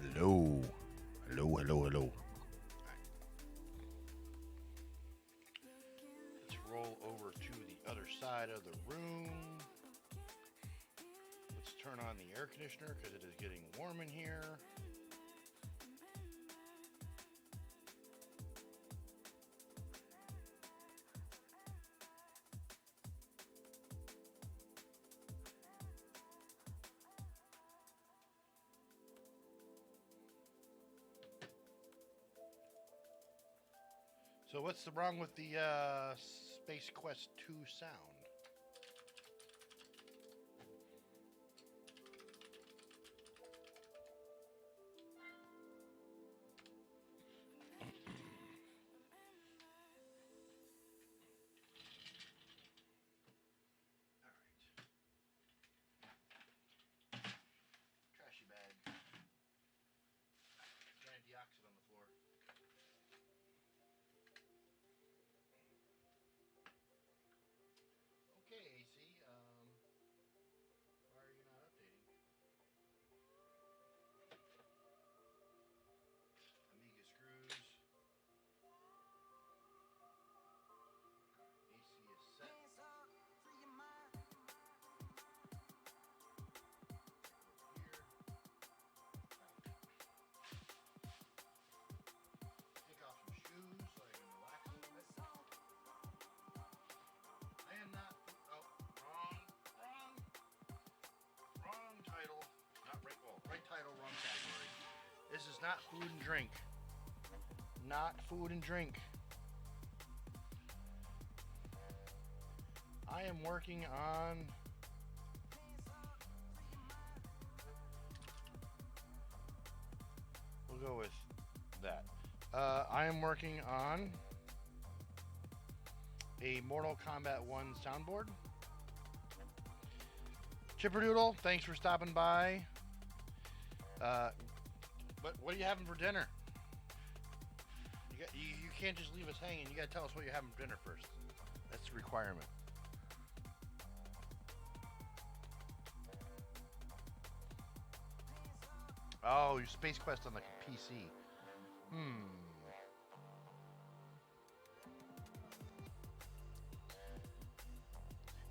Hello. Hello, hello, hello. Let's roll over to the other side of the room. Let's turn on the air conditioner because it is getting warm in here. So what's wrong with the Space Quest 2 sound? Trashy bag. Giant deoxit on the floor. Okay, AC. Why are you not updating? Amiga screws. AC is set. Here. Take off some shoes so I can relax a little bit. I am not. Oh, wrong title. Not right. Well, right title, wrong category. This is not food and drink. Not food and drink. I am working on. We'll go with that. I am working on a Mortal Kombat 1 soundboard. Chipperdoodle, thanks for stopping by. But what are you having for dinner? You can't just leave us hanging. You gotta tell us what you're having for dinner first. That's the requirement. Oh, your Space Quest on like a PC.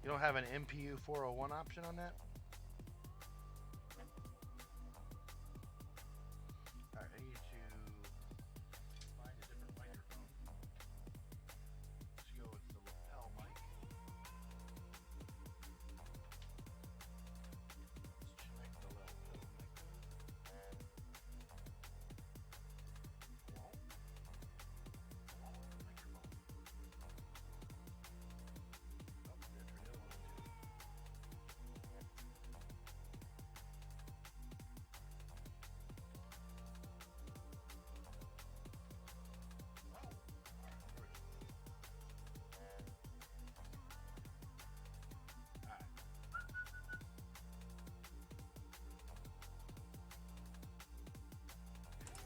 You don't have an MPU 401 option on that? Alright, I need to find a different microphone. Let's go with the lapel mic. Let's check the lapel mic.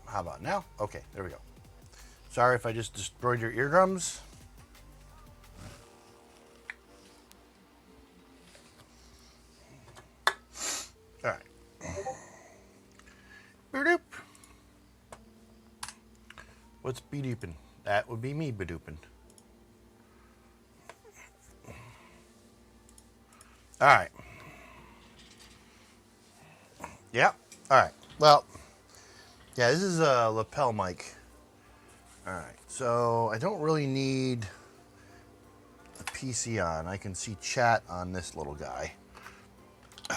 How about now? Okay, there we go. Sorry if I just destroyed your eardrums. All right. Bedoop. What's bedooping? That would be me bedooping. All right. Yep. All right. Well, yeah, this is a lapel mic. All right. So I don't really need a PC on. I can see chat on this little guy. All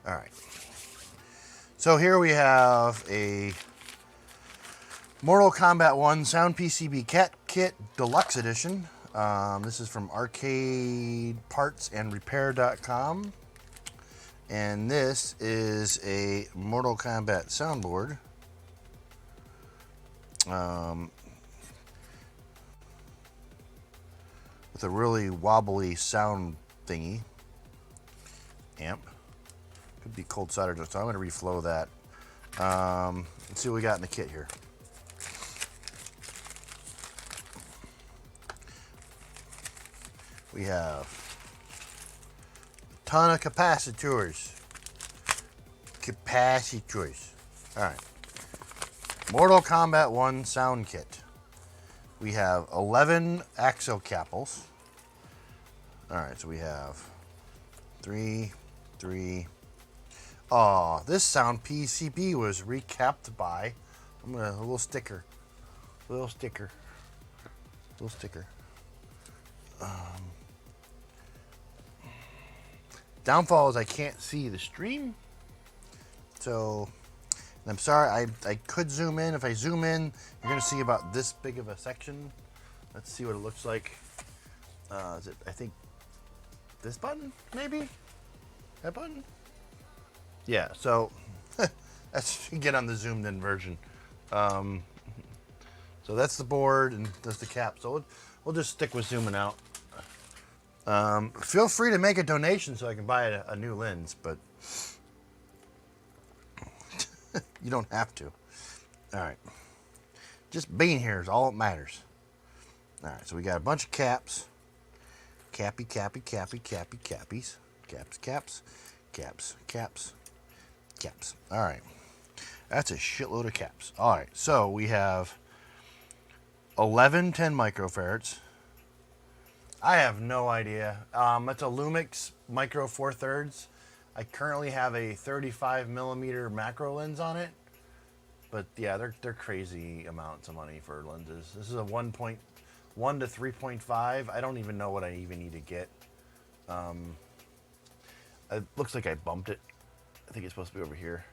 right. So here we have a Mortal Kombat 1 Sound PCB Cat Kit Deluxe Edition. This is from arcadepartsandrepair.com. And this is a Mortal Kombat soundboard. With a really wobbly sound thingy. Amp. Could be cold soldered, so I'm going to reflow that. Let's see what we got in the kit here. We have a ton of capacitors. All right. Mortal Kombat 1 sound kit. We have 11 axle capels. All right, so we have 3, 3. Oh, this sound PCB was recapped by, a little sticker. Little sticker. Downfall is I can't see the stream. So, I'm sorry, I could zoom in. If I zoom in, you're going to see about this big of a section. Let's see what it looks like. Is it, I think, this button, maybe? That button? Yeah, so, that's get on the zoomed in version. So that's the board and that's the cap. So we'll just stick with zooming out. Feel free to make a donation so I can buy a new lens, but you don't have to. All right. Just being here is all that matters. All right, so we got a bunch of caps. Cappies. Caps. All right. That's a shitload of caps. All right, so we have 11 10 microfarads. I have no idea. It's a Lumix Micro 4/3. I currently have a 35 millimeter macro lens on it, but yeah, they're crazy amounts of money for lenses. This is a 1.1 to 3.5. I don't even know what I even need to get. It looks like I bumped it. I think it's supposed to be over here.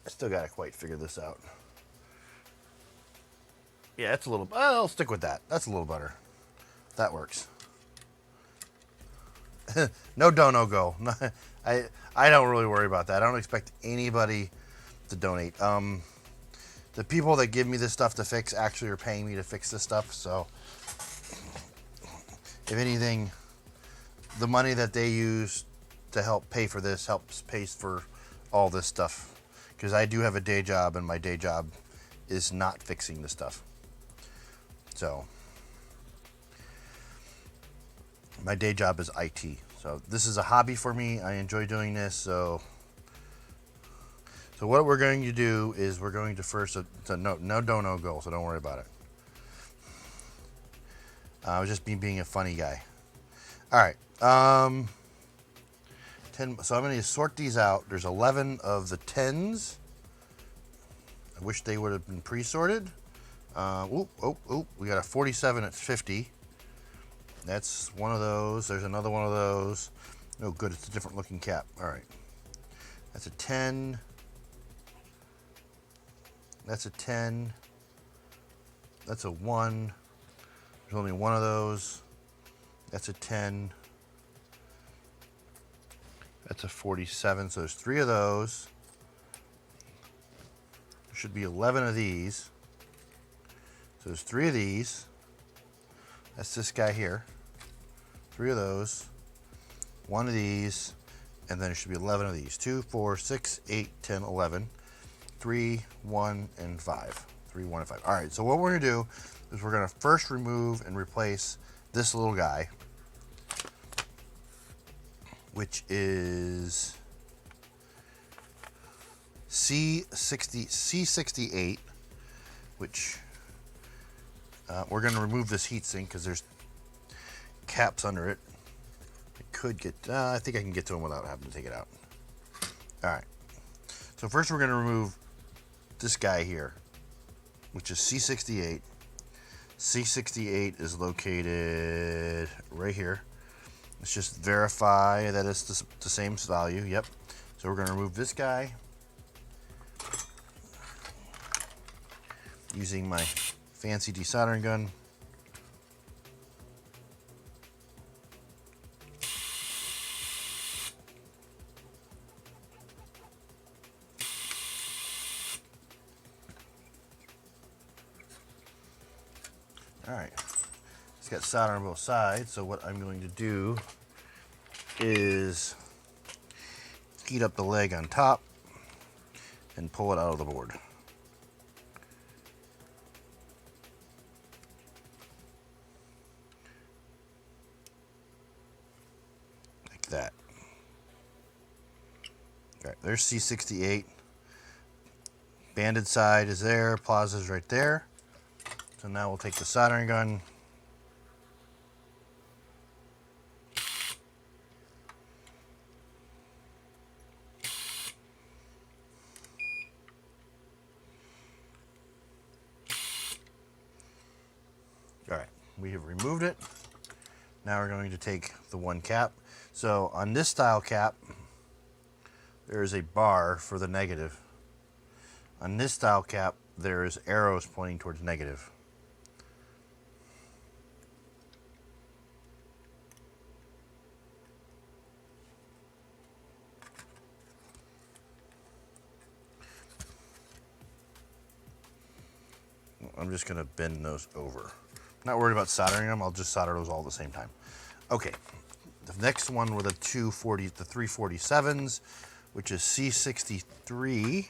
I still gotta quite figure this out. Yeah, it's a little. I'll stick with that. That's a little better. That works. No dono go. I don't really worry about that. I don't expect anybody to donate. The people that give me this stuff to fix actually are paying me to fix this stuff. So, if anything, the money that they use to help pay for this pays for all this stuff. Because I do have a day job, and my day job is not fixing the stuff. So, my day job is IT. So this is a hobby for me. I enjoy doing this. So what we're going to do is we're going to first, no dono goal, so don't worry about it. I was just being a funny guy. All right. 10. So I'm going to sort these out. There's 11 of the 10s. I wish they would have been pre-sorted. We got a 47 at 50. That's one of those. There's another one of those. Oh, good. It's a different looking cap. All right. That's a 10. That's a 10. That's a 1. There's only one of those. That's a 10. That's a 47. So there's 3 of those. There should be 11 of these. So there's 3 of these. That's this guy here. 3 of those. 1 of these. And then there should be 11 of these. 2, 4, 6, 8, 10, 11. 3, 1, and 5. 3, 1, and 5. All right, so what we're going to do is we're going to first remove and replace this little guy, which is C68, which we're going to remove this heatsink because there's caps under it. I could get, I think I can get to them without having to take it out. All right. So first we're going to remove this guy here, which is C68. C68 is located right here. Let's just verify that it's the same value. Yep. So we're going to remove this guy using my fancy desoldering gun. All right, it's got solder on both sides, so what I'm going to do is heat up the leg on top and pull it out of the board. Like that. All right, there's C68. Banded side is there, plaza's right there. So now we'll take the soldering gun. All right, we have removed it. Now we're going to take the one cap. So on this style cap, there is a bar for the negative. On this style cap, there is arrows pointing towards negative. I'm just going to bend those over. Not worried about soldering them, I'll just solder those all at the same time. Okay, the next one were the 347s, which is C63.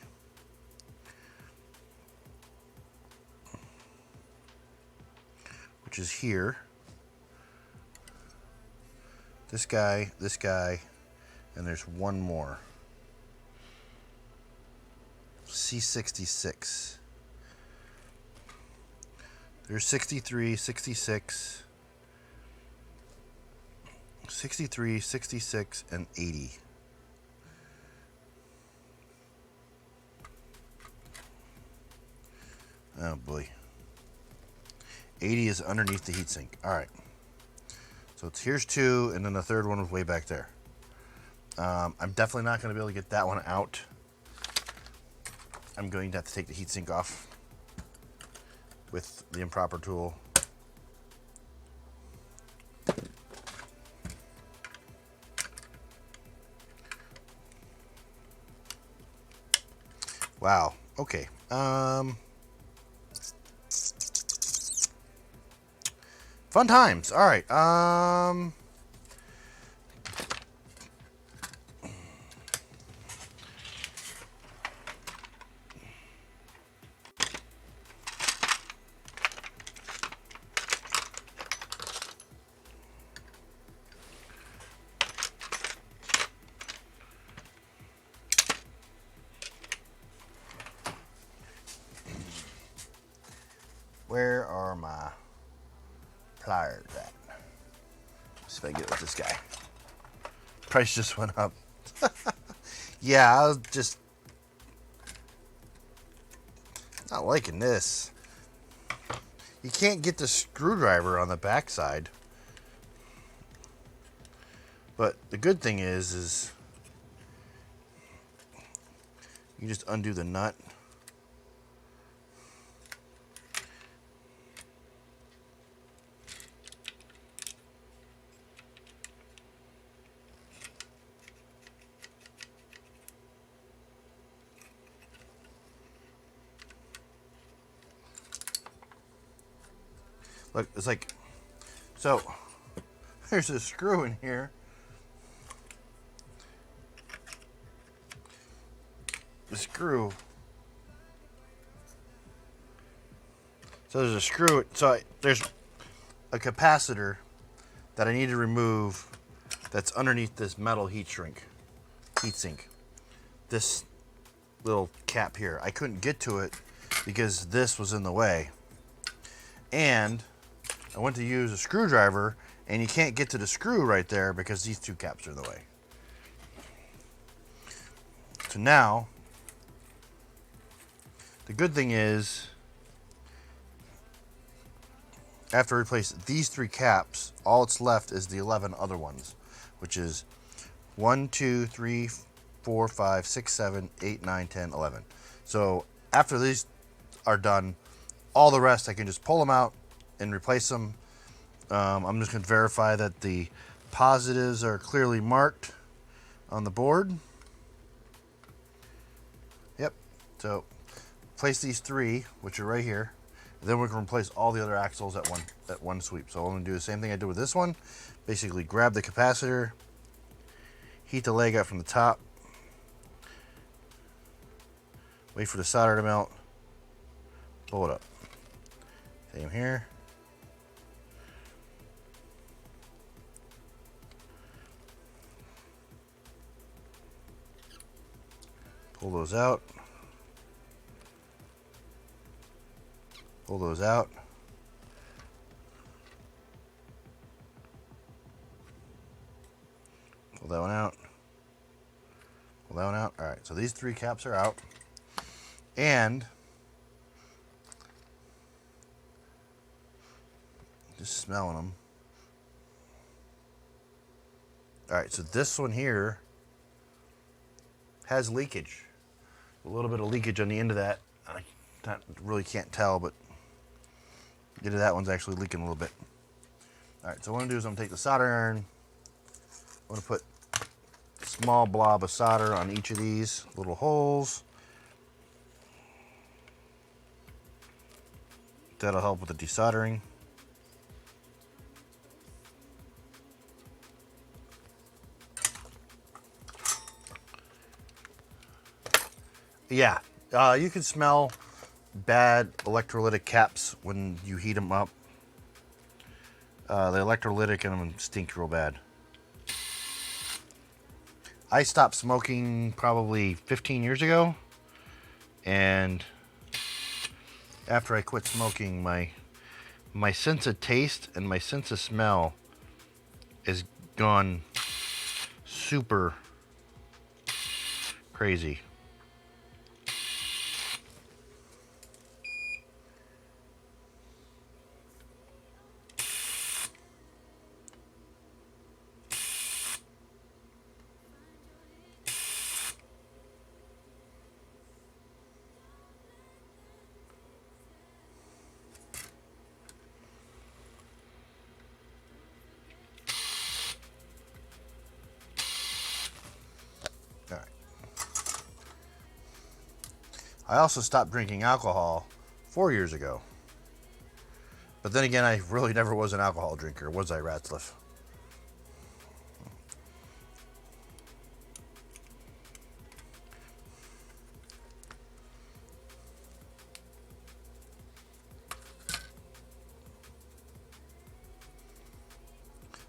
Which is here. This guy, and there's one more. C66. There's 63, 66, 63, 66, and 80. Oh boy. 80 is underneath the heatsink. All right. So here's 2, and then the third one was way back there. I'm definitely not going to be able to get that one out. I'm going to have to take the heatsink off with the improper tool. Wow. Okay. Fun times. All right. Where are my pliers at? See if I can get it with this guy. Price just went up. Yeah, I was just not liking this. You can't get the screwdriver on the backside. But the good thing is you just undo the nut. Look, it's like, so there's a screw in here. The screw. So there's a screw. So there's a capacitor that I need to remove that's underneath this metal heatsink. This little cap here. I couldn't get to it because this was in the way. And I went to use a screwdriver, and you can't get to the screw right there because these two caps are in the way. So now, the good thing is, after I replace these 3 caps, all it's left is the 11 other ones, which is 1, 2, 3, 4, 5, 6, 7, 8, 9, 10, 11. So after these are done, all the rest I can just pull them out and replace them. I'm just going to verify that the positives are clearly marked on the board. Yep. So place these 3, which are right here. And then we can replace all the other axles at one sweep. So I'm going to do the same thing I did with this one. Basically grab the capacitor, heat the leg up from the top, wait for the solder to melt, pull it up. Same here. Pull those out. Pull those out. Pull that one out. Pull that one out. All right, so these 3 caps are out. And just smelling them. All right, so this one here has leakage. A little bit of leakage on the end of that. I really can't tell, but the end of that one's actually leaking a little bit. All right, so what I'm gonna do is I'm gonna take the solder iron. I'm gonna put a small blob of solder on each of these little holes. That'll help with the desoldering. Yeah, you can smell bad electrolytic caps when you heat them up. The electrolytic in them stink real bad. I stopped smoking probably 15 years ago, and after I quit smoking, my sense of taste and my sense of smell is gone super crazy. All right. I also stopped drinking alcohol 4 years ago. But then again, I really never was an alcohol drinker, was I, Ratzliff?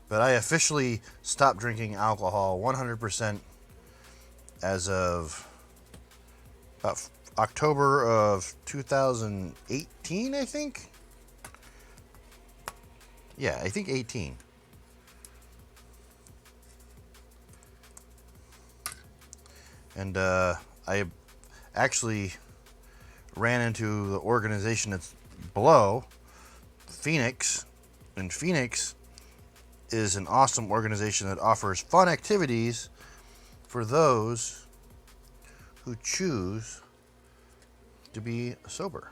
But I officially stopped drinking alcohol 100% as of about October of 2018, I think. Yeah, I think 18. And I actually ran into the organization that's below, Phoenix. And Phoenix is an awesome organization that offers fun activities for those who choose to be sober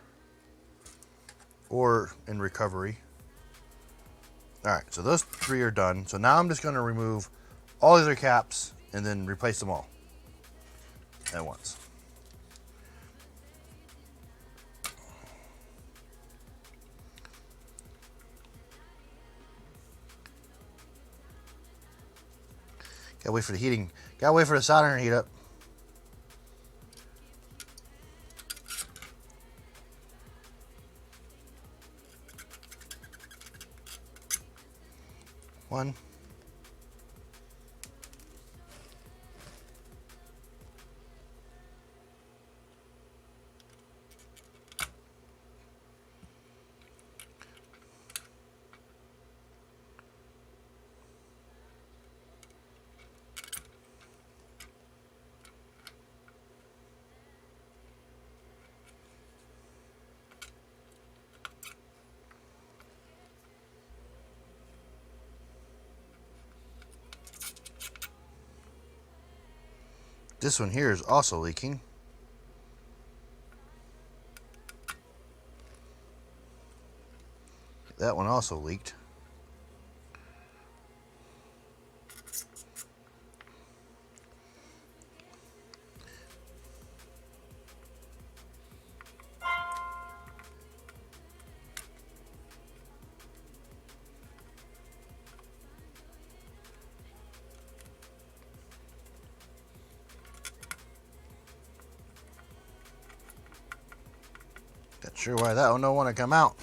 or in recovery. All right, so those 3 are done. So now I'm just going to remove all the other caps and then replace them all at once. Gotta wait for the heating. Gotta wait for the soldering to heat up. One. This one here is also leaking. That one also leaked. Not sure why that one don't want to come out.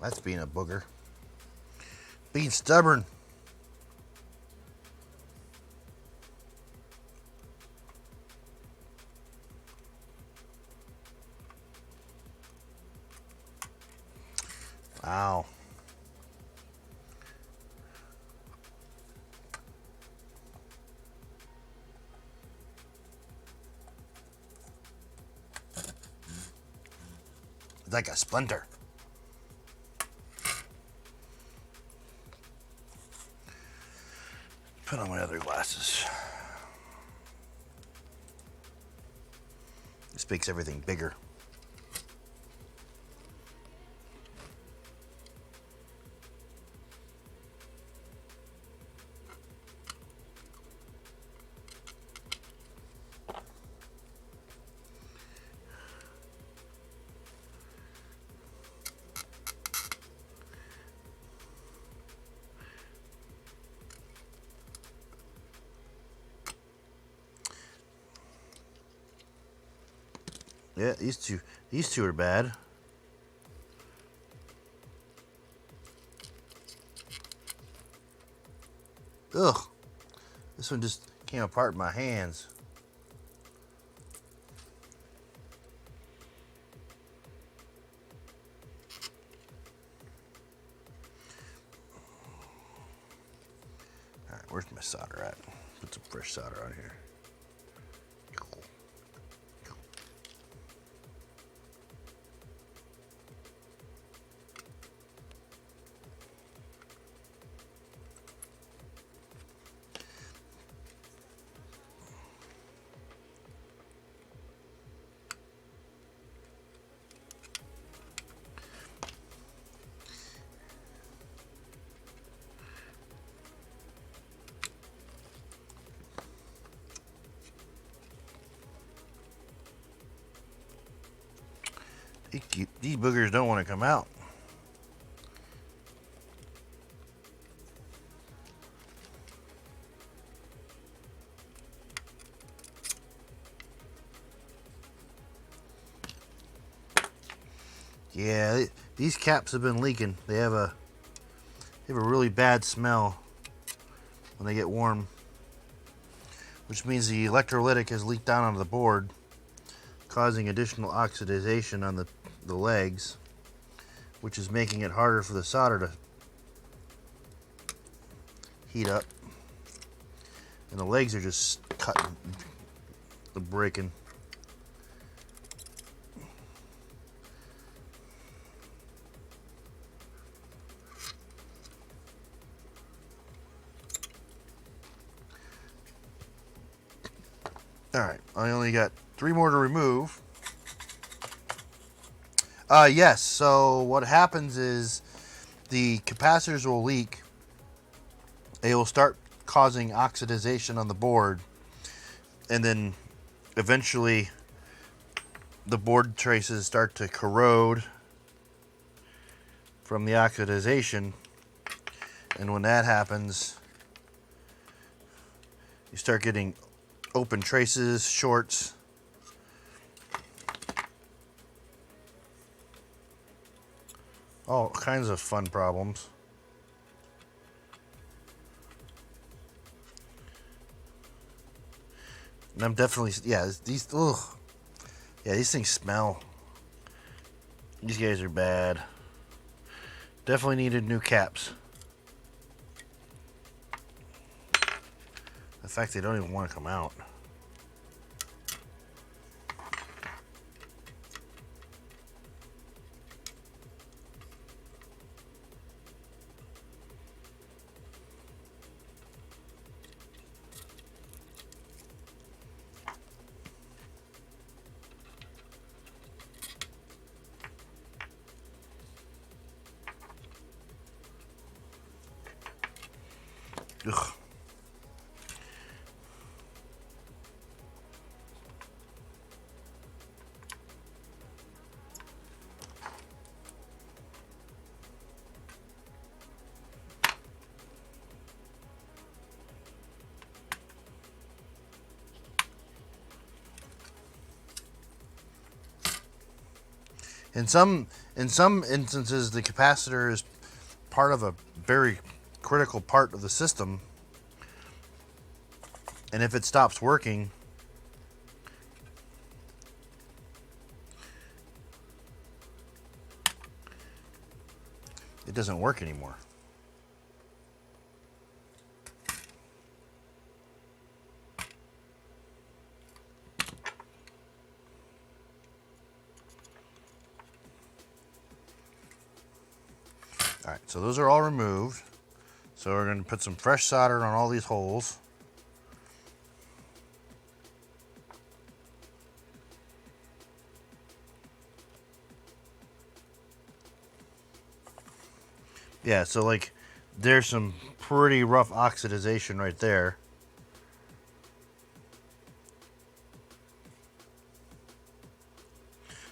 That's being a booger. Being stubborn. Wow. It's like a splinter. Put on my other glasses. This makes everything bigger. Yeah, these two are bad. Ugh. This one just came apart in my hands. Alright, where's my solder at? Put some fresh solder on here. These boogers don't want to come out. Yeah, these caps have been leaking. They have a really bad smell when they get warm, which means the electrolytic has leaked down onto the board, causing additional oxidization on the legs, which is making it harder for the solder to heat up. And the legs are just cutting, breaking. Alright, I only got 3 more to remove. Yes, so what happens is the capacitors will leak. They will start causing oxidization on the board, and then eventually the board traces start to corrode from the oxidization, and when that happens, you start getting open traces, shorts. All kinds of fun problems. And I'm definitely, yeah, these, ugh. Yeah, these things smell. These guys are bad. Definitely needed new caps. The fact they don't even want to come out. Ugh. In some instances, the capacitor is part of a very critical part of the system, and if it stops working, it doesn't work anymore. All right, so those are all removed. So we're going to put some fresh solder on all these holes. Yeah, so like there's some pretty rough oxidization right there.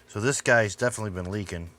So this guy's definitely been leaking.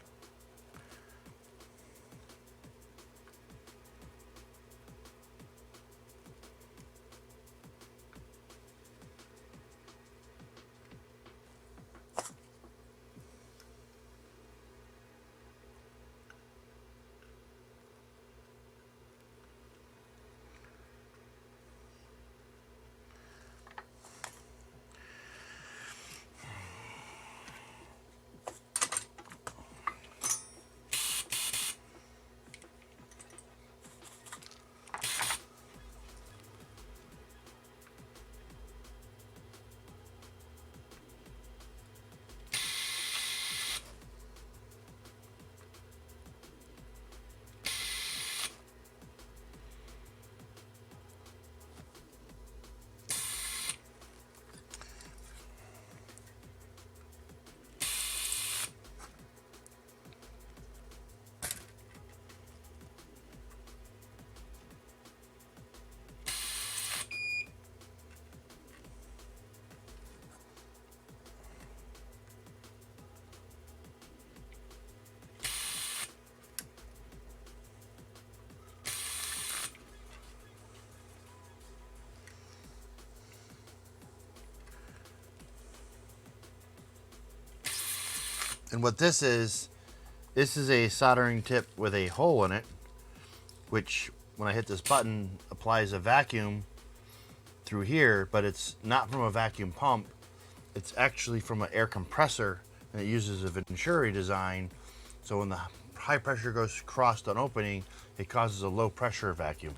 And what this is a soldering tip with a hole in it, which when I hit this button applies a vacuum through here, but it's not from a vacuum pump. It's actually from an air compressor, and it uses a Venturi design. So when the high pressure goes across an opening, it causes a low pressure vacuum.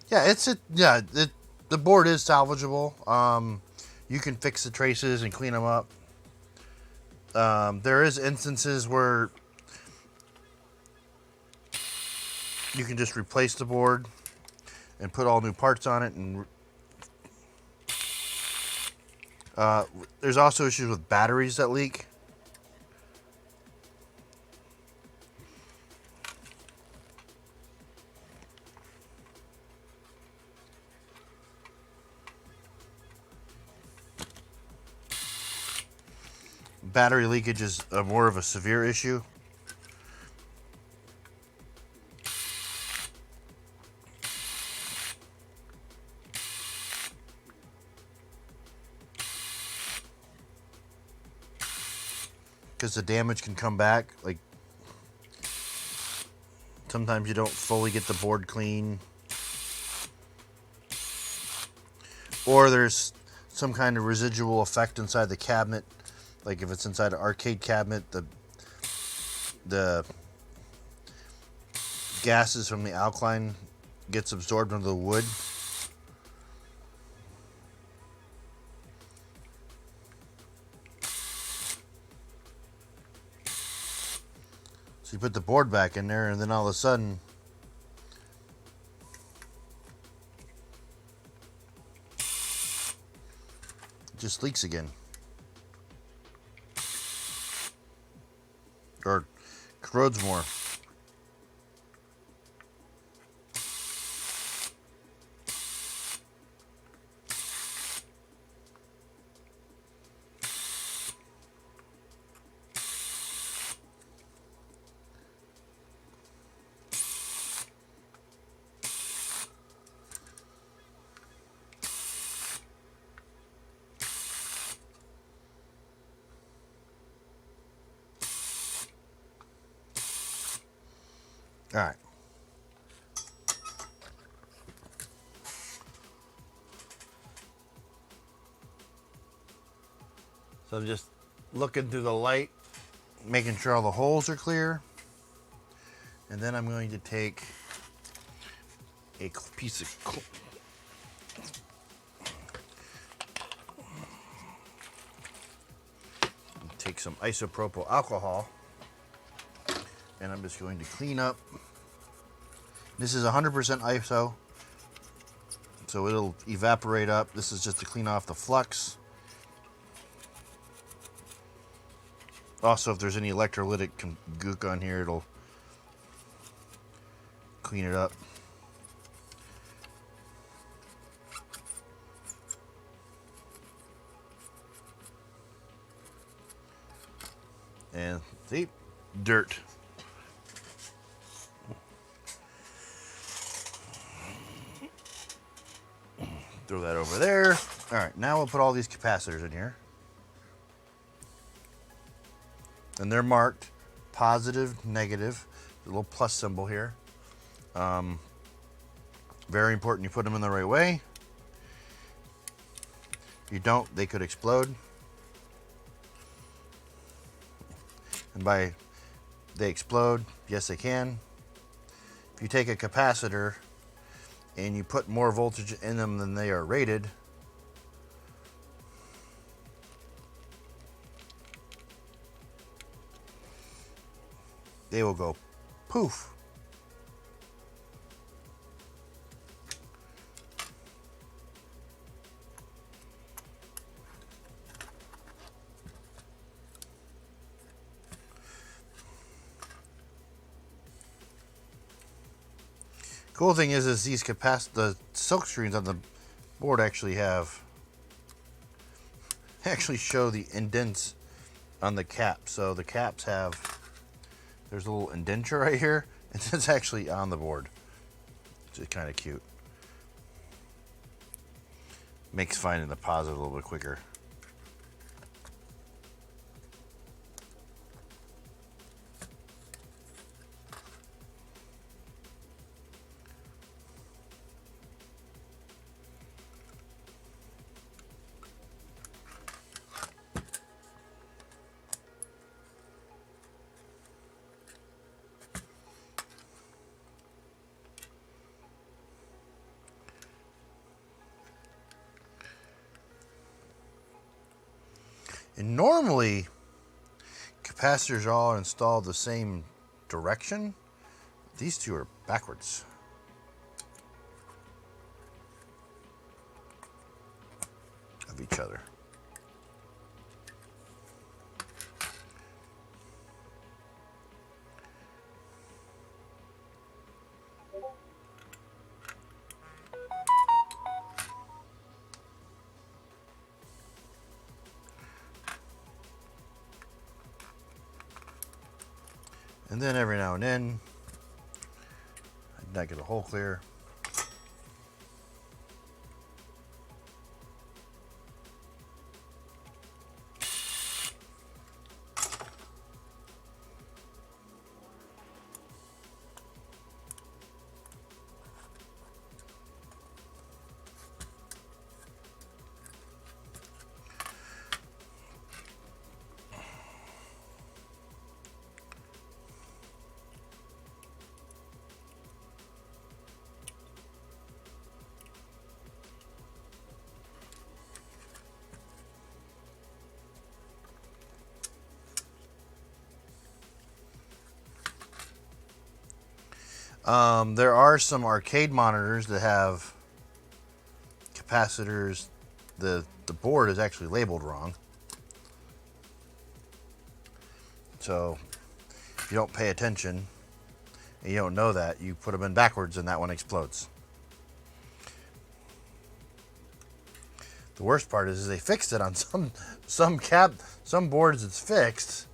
Yeah, the board is salvageable. You can fix the traces and clean them up. There is instances where you can just replace the board and put all new parts on it. And there's also issues with batteries that leak. Battery leakage is more of a severe issue. Because the damage can come back. Like, sometimes you don't fully get the board clean. Or there's some kind of residual effect inside the cabinet. Like if it's inside an arcade cabinet, the gases from the alkaline gets absorbed into the wood. So you put the board back in there, and then all of a sudden it just leaks again. Or corrodes more. All right. So I'm just looking through the light, making sure all the holes are clear. And then I'm going to take a piece of take some isopropyl alcohol, and I'm just going to clean up. This is 100% iso, so it'll evaporate up. This is just to clean off the flux. Also, if there's any electrolytic gook on here, it'll clean it up. And see, dirt. Throw that over there. All right, now we'll put all these capacitors in here. And they're marked positive, negative, the little plus symbol here. Very important you put them in the right way. If you don't, they could explode. And by they explode, yes they can. If you take a capacitor and you put more voltage in them than they are rated, they will go poof. Cool thing is these the silk screens on the board actually show the indents on the cap. So the caps there's a little indenture right here, and it's actually on the board. Which is kind of cute. Makes finding the positive a little bit quicker. And normally, capacitors are all installed the same direction. These two are backwards. Of each other. And then every now and then, I get a hole clear. There are some arcade monitors that have capacitors. The board is actually labeled wrong. So if you don't pay attention and you don't know that, you put them in backwards and that one explodes. The worst part is they fixed it on some boards it's fixed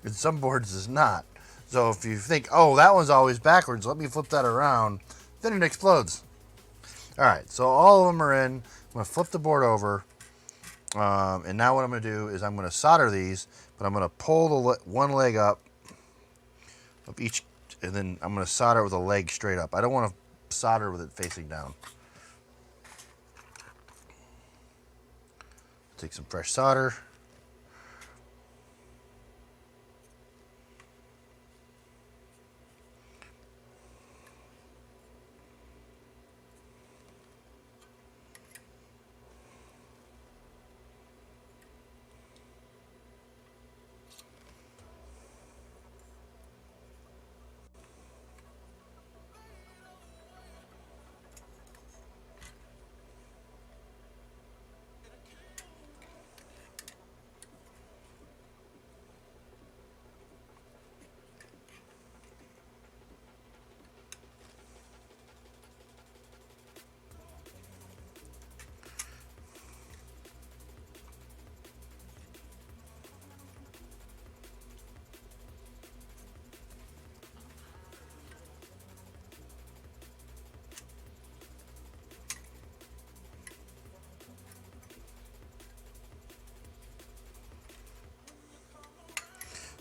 and some boards it's not. So if you think, oh, that one's always backwards, let me flip that around, then it explodes. All right, so all of them are in. I'm going to flip the board over. And now what I'm going to do is I'm going to solder these, but I'm going to pull the one leg up of each and then I'm going to solder it with a leg straight up. I don't want to solder with it facing down. Take some fresh solder.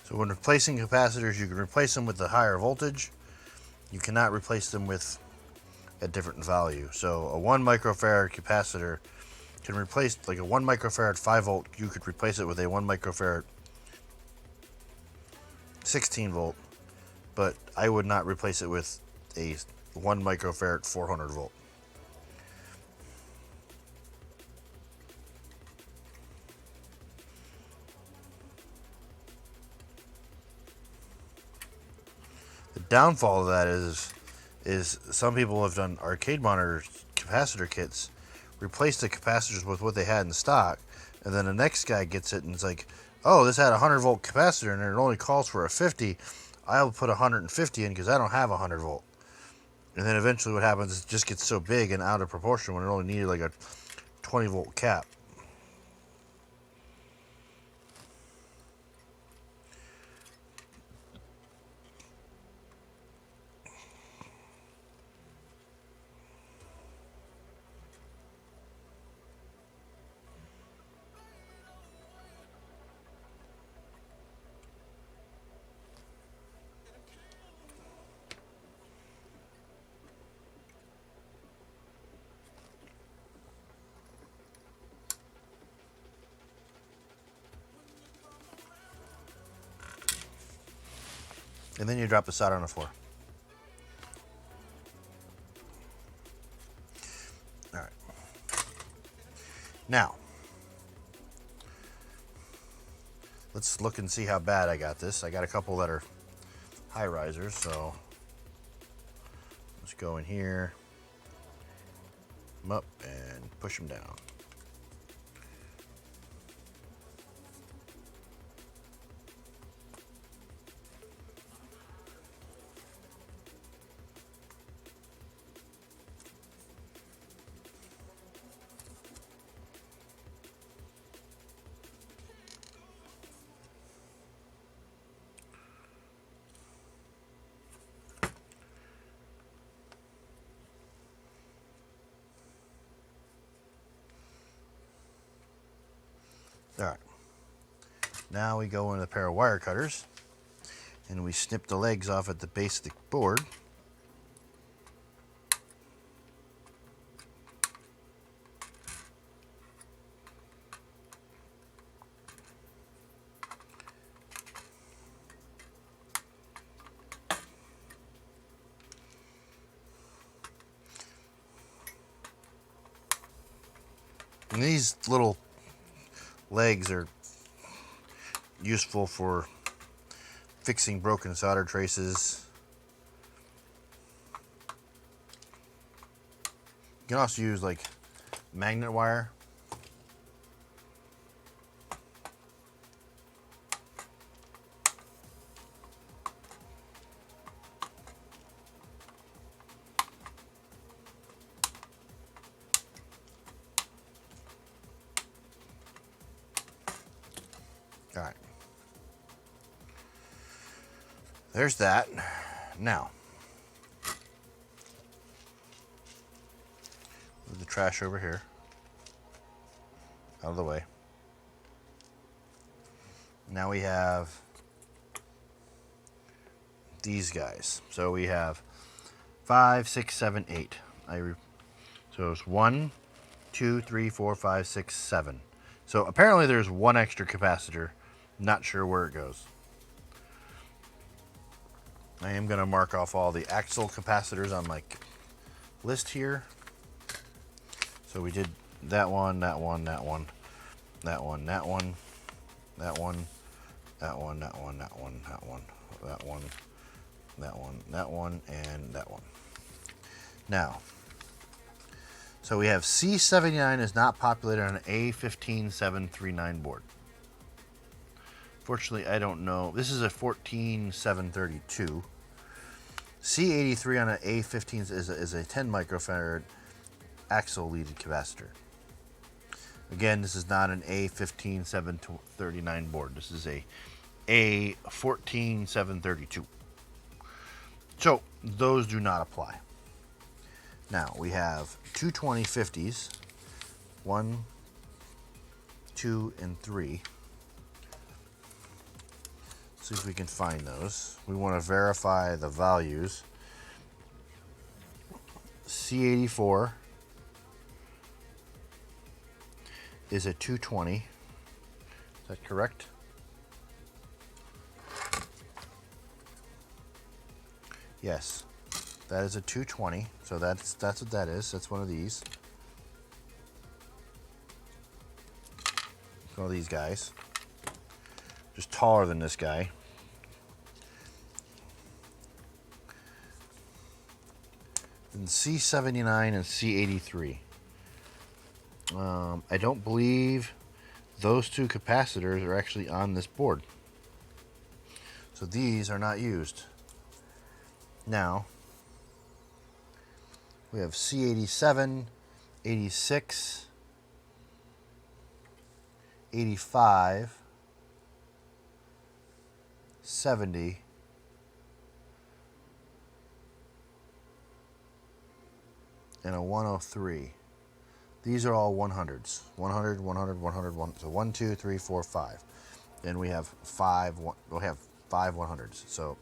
So when replacing capacitors, you can replace them with a higher voltage. You cannot replace them with a different value. So a 1 microfarad capacitor can replace, like a 1 microfarad 5 volt, you could replace it with a 1 microfarad 16 volt, but I would not replace it with a 1 microfarad 400 volt. The downfall of that is some people have done arcade monitor capacitor kits, replaced the capacitors with what they had in stock, and then the next guy gets it and it's like, oh, this had a 100 volt capacitor and it only calls for a 50. I'll put 150 in because I don't have a 100 volt. And then eventually what happens is it just gets so big and out of proportion when it only needed like a 20 volt cap. And then you drop the solder on the floor. All right. Now, let's look and see how bad I got this. I got a couple that are high risers, so let's go in here, them up, and push them down. All right. Now we go in a pair of wire cutters and we snip the legs off at the base of the board. And these little legs are useful for fixing broken solder traces. You can also use like magnet wire. All right. There's that. Now, move the trash over here, out of the way. Now we have these guys. So we have 5, 6, 7, 8. So it's 1, 2, 3, 4, 5, 6, 7. So apparently there's one extra capacitor. Not sure where it goes. I am going to mark off all the axle capacitors on my list here. So we did that one, that one, that one, that one, that one, that one, that one, that one, that one, that one, that one, that one, that one, and that one. Now, so we have C79 is not populated on an A15739 board. Fortunately, I don't know. This is a 14732. C83 on an A15 is a 10 microfarad axle leaded capacitor. Again, this is not an A15739 board. This is a A14732. So those do not apply. Now we have 22050s, 1, 2, and 3. See if we can find those. We want to verify the values. C84 is a 220. Is that correct? Yes, that is a 220. So that's what that is. That's one of these. One of these guys. Just taller than this guy. And C79 and C83. I don't believe those two capacitors are actually on this board. So these are not used. Now, we have C87, 86, 85, 70, and a 103. These are all 100s. 100, 100, 100, 1. So 1, 2, 3, 4, 5. And we have 5. We'll have 5 100s. So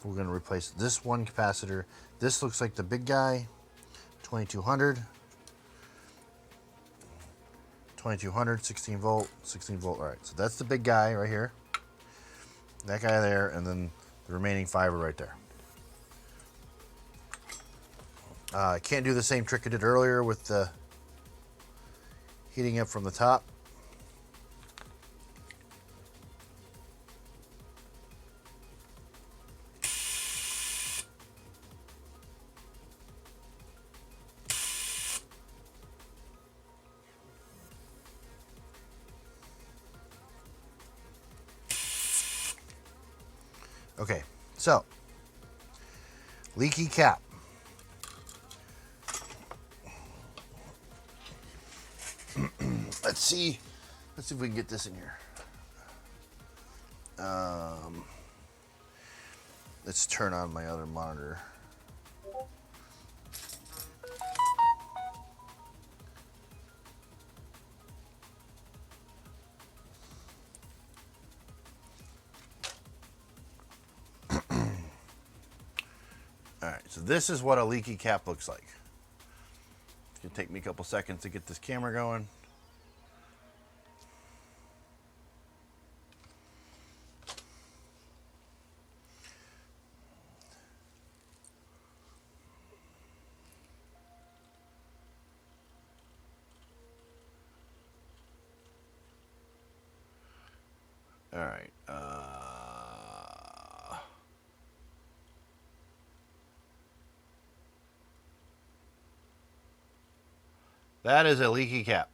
we're going to replace this one capacitor. This looks like the big guy. 2200. 2200, 16 volt, 16 volt. All right. So that's the big guy right here. That guy there, and then the remaining 5 are right there. I can't do the same trick I did earlier with the heating up from the top. Okay, so leaky cap. Let's see if we can get this in here. Let's turn on my other monitor. All right, so this is what a leaky cap looks like. It's gonna take me a couple seconds to get this camera going. All right. That is a leaky cap.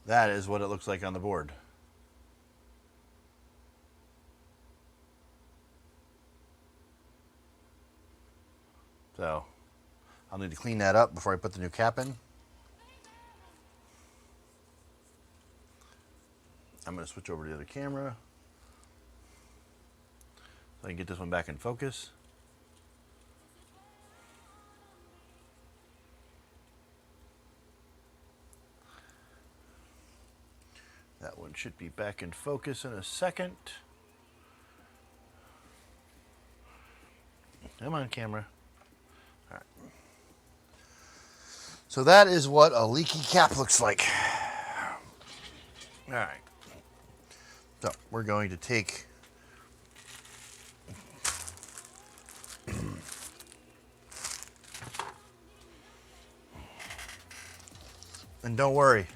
That is what it looks like on the board. So I'll need to clean that up before I put the new cap in. I'm going to switch over to the other camera so I can get this one back in focus. That one should be back in focus in a second. Come on, camera. All right. So that is what a leaky cap looks like. All right. So we're going to take and don't worry,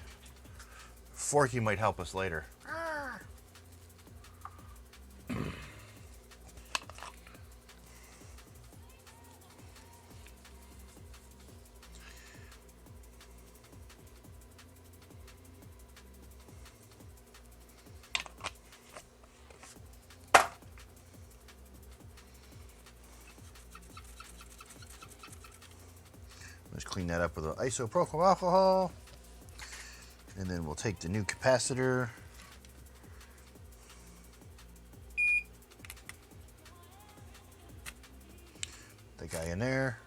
Forky might help us later. Let's clean that up with an isopropyl alcohol. And then we'll take the new capacitor. The guy in there.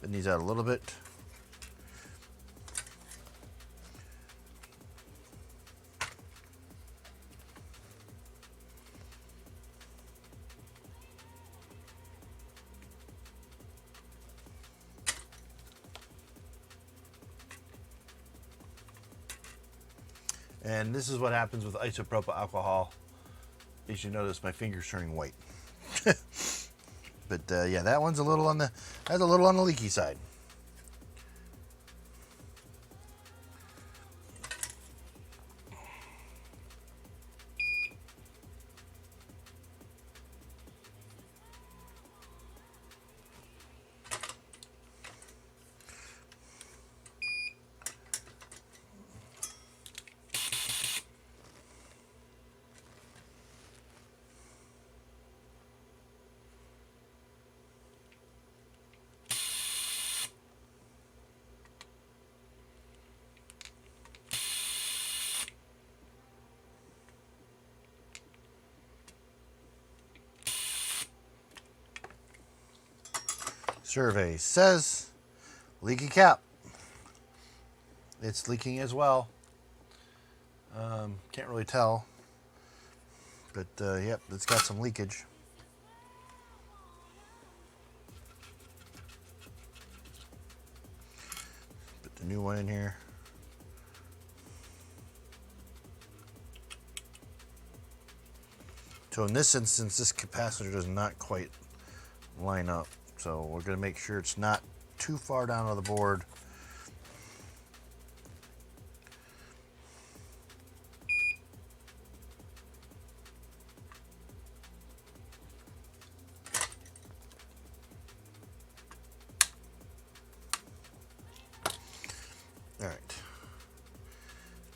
Bend these out a little bit. And this is what happens with isopropyl alcohol. As you notice, my finger's turning white. But yeah, that one's a little on the leaky side. Survey says leaky cap. It's leaking as well. Can't really tell, but yep, it's got some leakage. Put the new one in here. So in this instance, this capacitor does not quite line up. So we're going to make sure it's not too far down on the board. All right.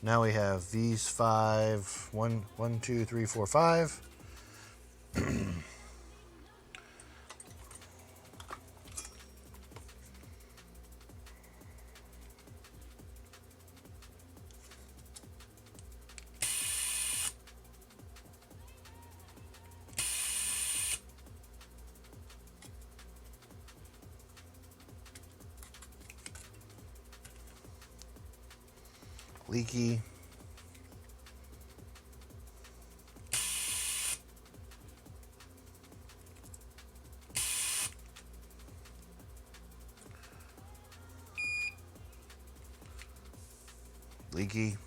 Now we have these five. One, 2, 3, 4, 5. Leaky. Leaky.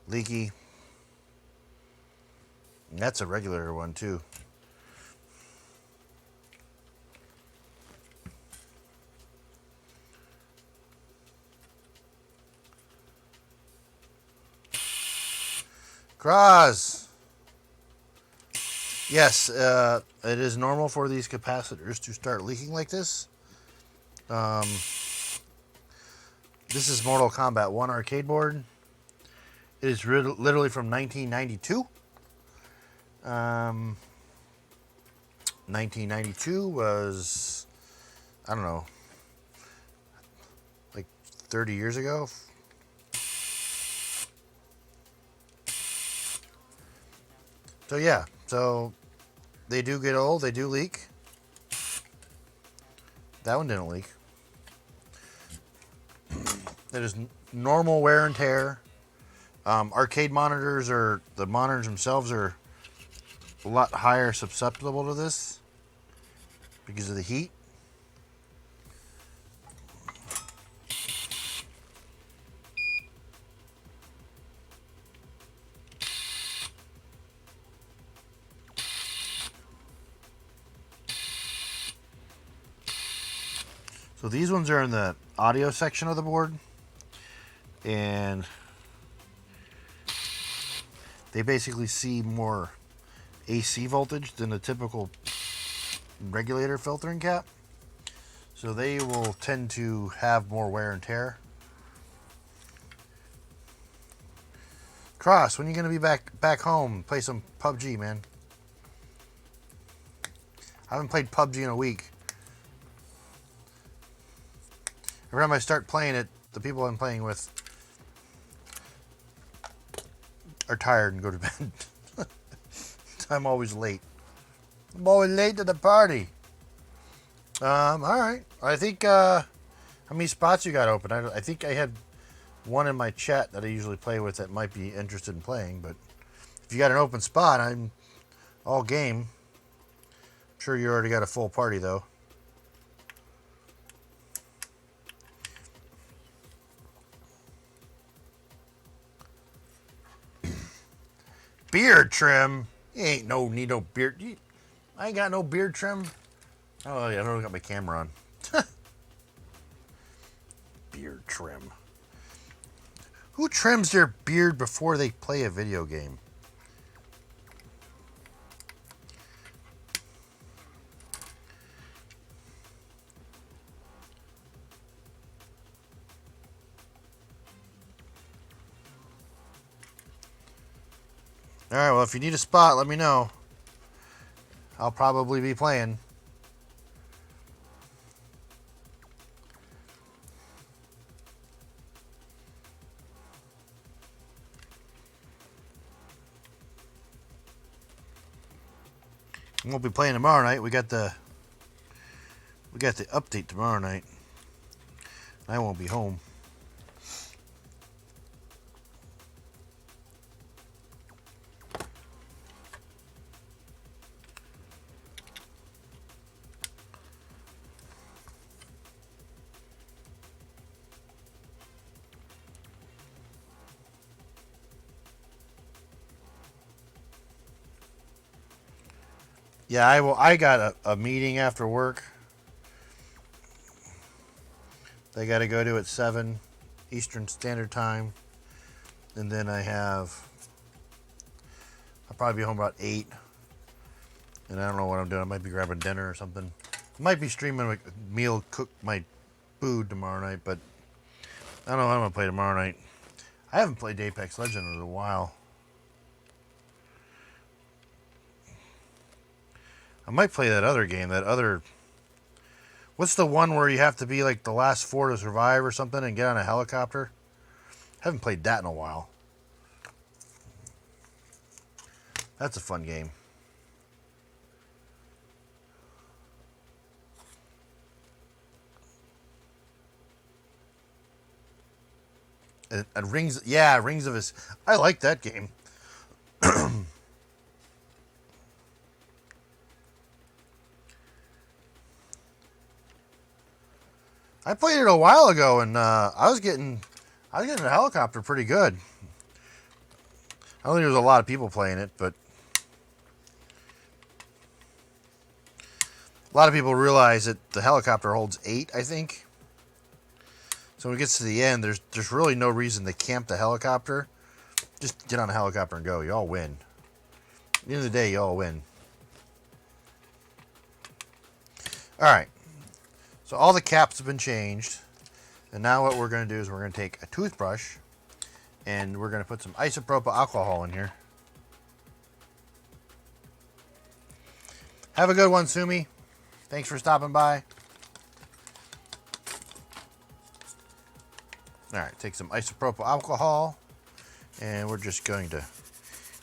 Leaky. And that's a regular one too. Cross. Yes, it is normal for these capacitors to start leaking like this. This is Mortal Kombat 1 arcade board. It is literally from 1992. 1992 was, I don't know, like 30 years ago. So yeah, so they do get old, they do leak. That one didn't leak. It is normal wear and tear. Arcade monitors are, the monitors themselves are a lot higher susceptible to this because of the heat. So these ones are in the audio section of the board, and they basically see more AC voltage than a typical regulator filtering cap. So they will tend to have more wear and tear. Cross, when are you going to be back home? Play some PUBG, man. I haven't played PUBG in a week. Every time I start playing it, the people I'm playing with are tired and go to bed. I'm always late. I'm always late to the party. All right. I think, how many spots you got open? I think I had one in my chat that I usually play with that might be interested in playing, but if you got an open spot, I'm all game. I'm sure you already got a full party, though. Beard trim? You ain't need no beard. I ain't got no beard trim. Oh, yeah, I don't got my camera on. Beard trim. Who trims their beard before they play a video game? Alright, well, if you need a spot, let me know. I'll probably be playing. Won't be playing tomorrow night. We got the update tomorrow night. I won't be home. Yeah, I got a meeting after work. They got to go to at 7 Eastern Standard Time. And then I'll probably be home about 8. And I don't know what I'm doing. I might be grabbing dinner or something. I might be streaming a meal, cook my food tomorrow night, but I don't know what I'm going to play tomorrow night. I haven't played Apex Legends in a while. I might play that other game, what's the one where you have to be like the last 4 to survive or something and get on a helicopter? Haven't played that in a while. That's a fun game. And Rings of His. I like that game. I played it a while ago, and I was getting a helicopter pretty good. I don't think there was a lot of people playing it, but a lot of people realize that the helicopter holds 8, I think. So when it gets to the end, there's really no reason to camp the helicopter. Just get on a helicopter and go. You all win. At the end of the day, you all win. All right. So all the caps have been changed. And now what we're going to do is we're going to take a toothbrush and we're going to put some isopropyl alcohol in here. Have a good one, Sumi. Thanks for stopping by. All right, take some isopropyl alcohol and we're just going to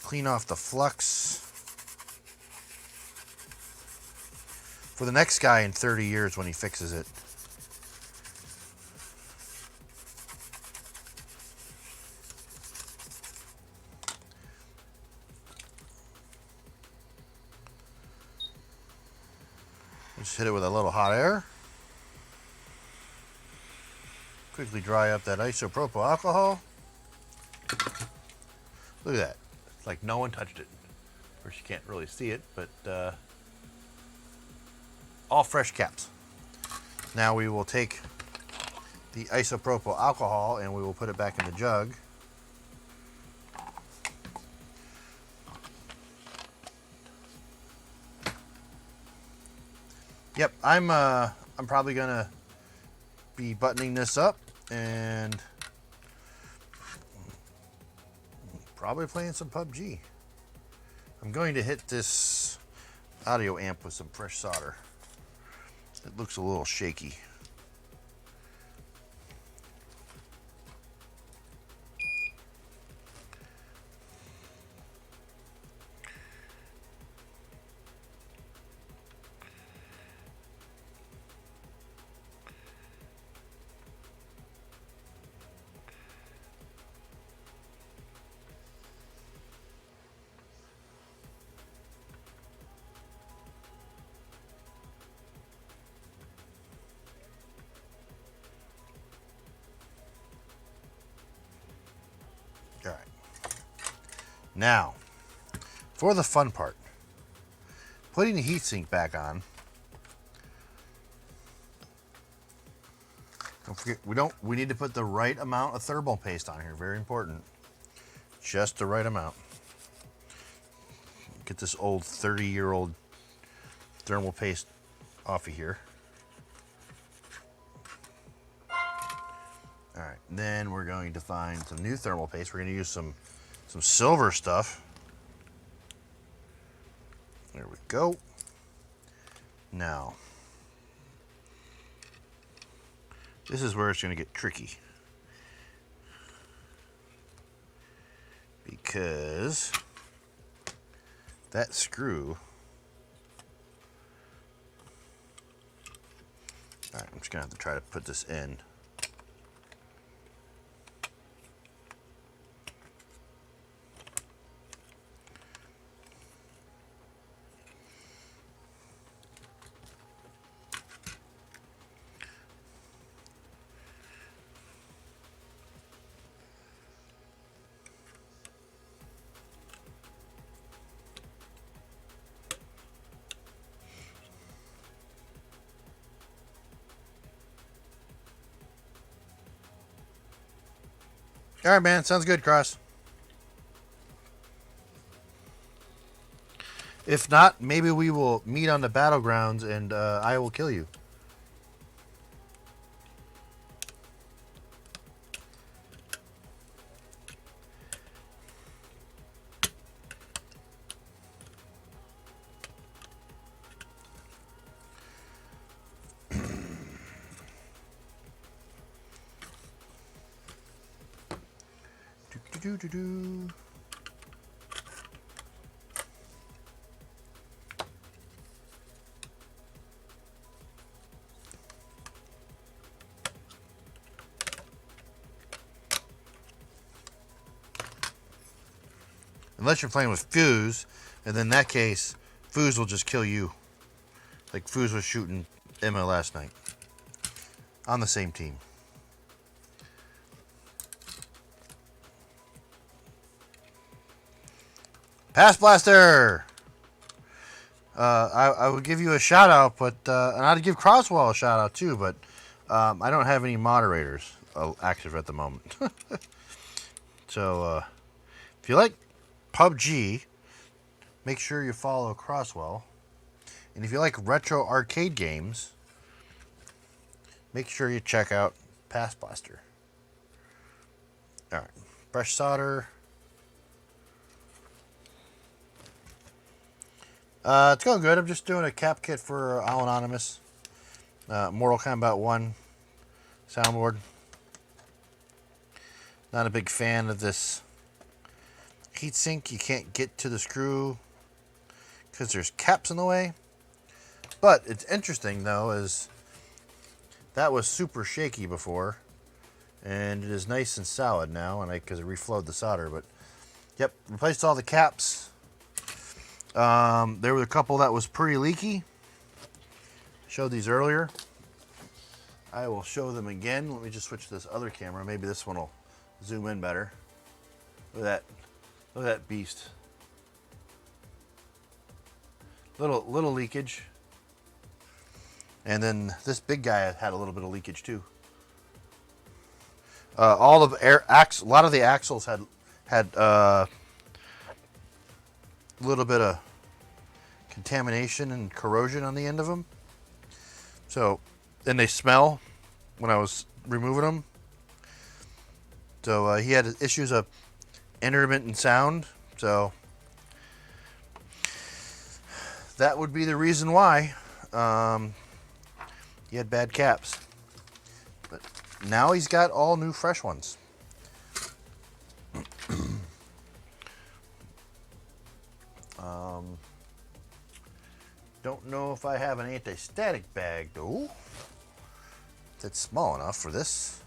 clean off the flux. for the next guy in 30 years when he fixes it. Just hit it with a little hot air. Quickly dry up that isopropyl alcohol. Look at that. It's like no one touched it. Of course, you can't really see it, but all fresh caps. Now we will take the isopropyl alcohol and we will put it back in the jug. Yep, I'm probably gonna be buttoning this up and probably playing some PUBG. I'm going to hit this audio amp with some fresh solder. It looks a little shaky. All right. Now, for the fun part, putting the heatsink back on. Don't forget, we need to put the right amount of thermal paste on here. Very important. Just the right amount. Get this old 30-year-old thermal paste off of here. All right, then we're going to find some new thermal paste. We're going to use some silver stuff. There we go. Now, this is where it's going to get tricky. Because that screw... All right, I'm just going to have to try to put this in. All right, man. Sounds good, Cross. If not, maybe we will meet on the battlegrounds and I will kill you. Do. Unless you're playing with Fuse, and in that case, Fuse will just kill you. Like Fuse was shooting Emma last night. On the same team. Pass Blaster! I would give you a shout out, but and I'd give Crosswell a shout out too, but I don't have any moderators active at the moment. So if you like PUBG, make sure you follow Crosswell. And if you like retro arcade games, make sure you check out Pass Blaster. All right, fresh solder. It's going good. I'm just doing a cap kit for All Anonymous. Mortal Kombat 1 soundboard. Not a big fan of this heatsink. You can't get to the screw because there's caps in the way. But it's interesting though, is that was super shaky before, and it is nice and solid now, and because I reflowed the solder. But yep, replaced all the caps. There were a couple that was pretty leaky. Showed these earlier. I will show them again. Let me just switch to this other camera. Maybe this one will zoom in better. Look at that. Look at that beast. Little leakage. And then this big guy had a little bit of leakage too. All of a lot of the axles had a little bit of contamination and corrosion on the end of them. So, and they smell when I was removing them. So he had issues of intermittent sound. So that would be the reason why he had bad caps. But now he's got all new fresh ones. Don't know if I have an anti-static bag though. That's small enough for this.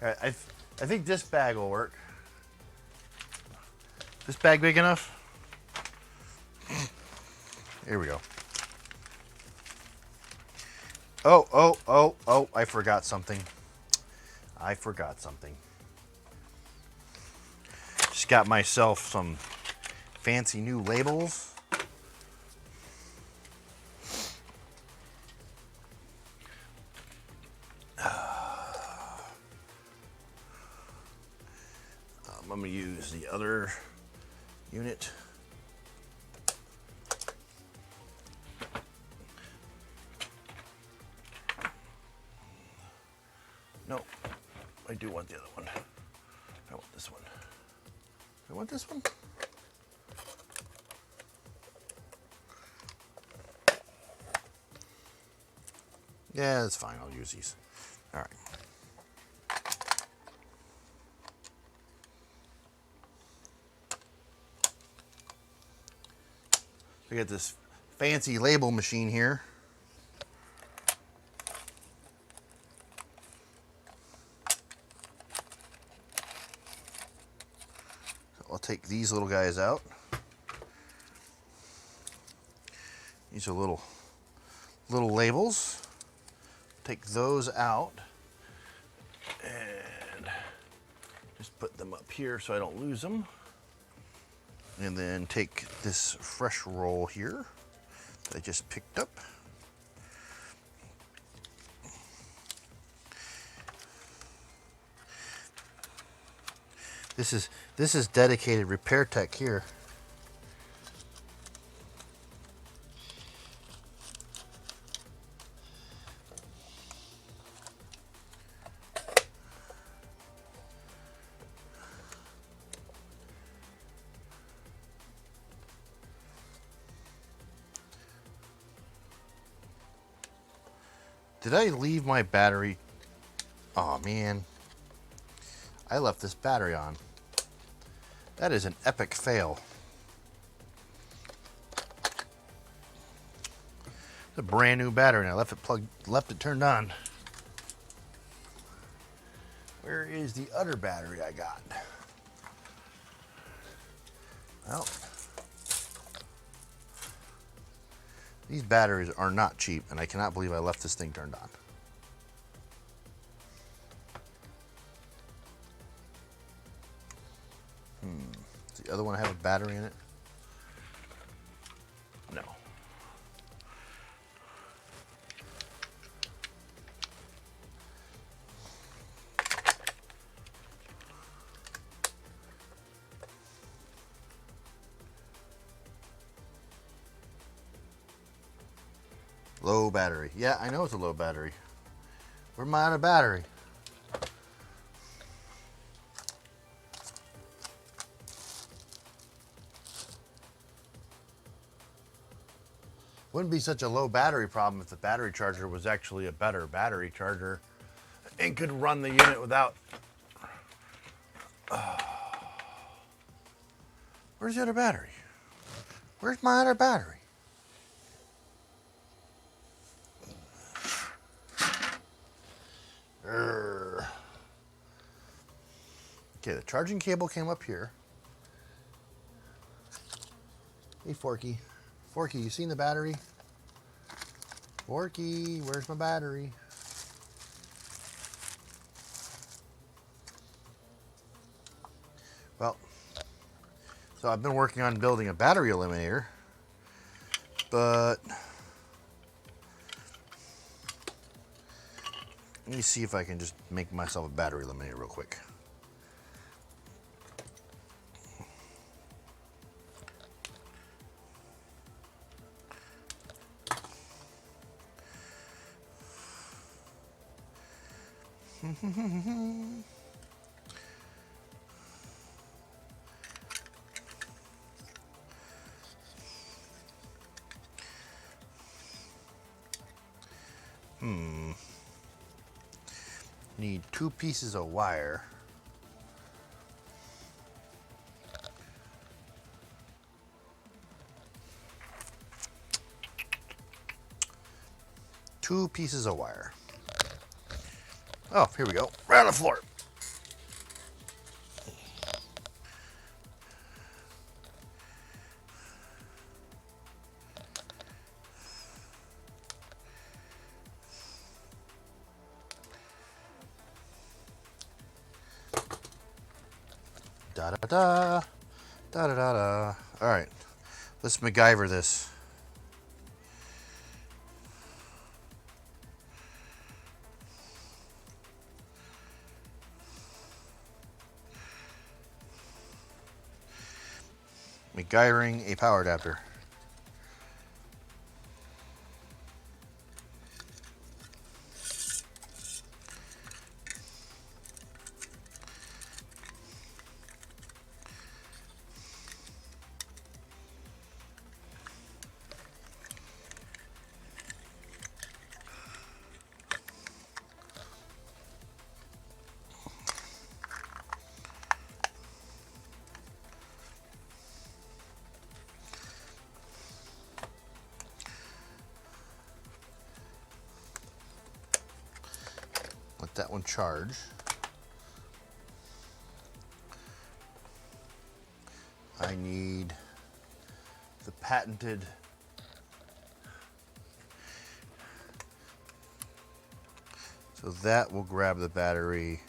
All right, I think this bag will work. This bag big enough? Here we go. Oh, I forgot something. Just got myself some fancy new labels. I'm going to use the other unit. No, I do want the other one. I want this one. I want this one. Yeah, that's fine. I'll use these. All right. We got this fancy label machine here. So I'll take these little guys out. These are little labels. Take those out and just put them up here so I don't lose them. And then take this fresh roll here that I just picked up. This is dedicated repair tech here. Did I leave my battery? Oh man, I left this battery on. That is an epic fail. It's a brand new battery and I left it turned on. Where is the other battery I got? Well, these batteries are not cheap, and I cannot believe I left this thing turned on. Does the other one have a battery in it? No. Low battery. Yeah, I know it's a low battery. Where am I out of battery? Wouldn't be such a low battery problem if the battery charger was actually a better battery charger and could run the unit without Where's the other battery? Where's my other battery? Urgh. Okay, the charging cable came up here. Hey, Forky. Forky, you seen the battery? Forky, where's my battery? Well, so I've been working on building a battery eliminator, but let me see if I can just make myself a battery eliminator real quick. Need 2 pieces of wire. Two pieces of wire. Oh, here we go. Right on the floor. Da da da. Da da da da. All right. Let's MacGyver this. MacGyvering a power adapter. Let that one charge. I need the patented so that will grab the battery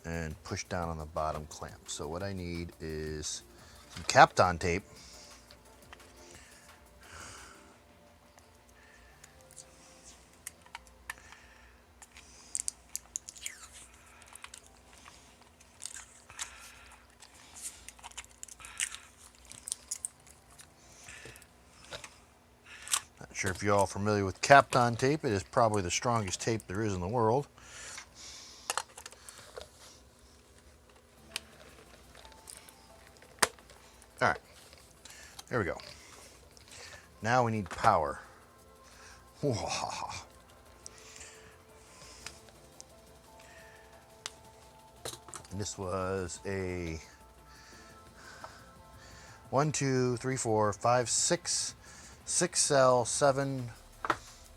and push down on the bottom clamp. So what I need is some Kapton tape. Not sure if you're all familiar with Kapton tape. It is probably the strongest tape there is in the world. All right, there we go. Now we need power. And this was a 1, 2, 3, 4, 5, 6 cell, 7.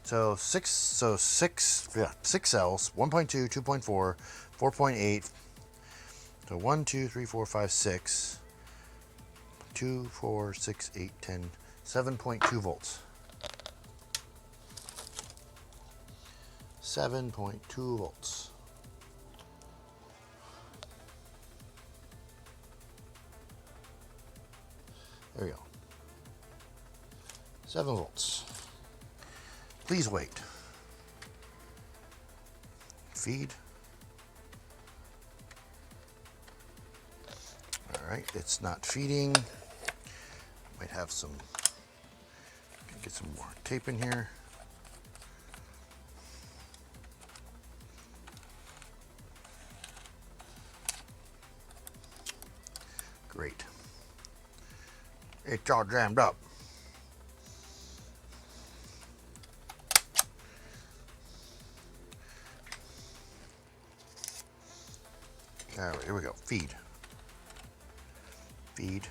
So 6 cells, 1.2, 2.4, 4.8. So 1, 2, 3, 4, 5, 6. 2, 4, 6, 8, 10, 7.2 volts. 7.2 volts. There we go. 7 volts. Please wait. Feed. All right, it's not feeding. Might have some, get some more tape in here. Great. It's all jammed up. All right, here we go. Feed. Feed.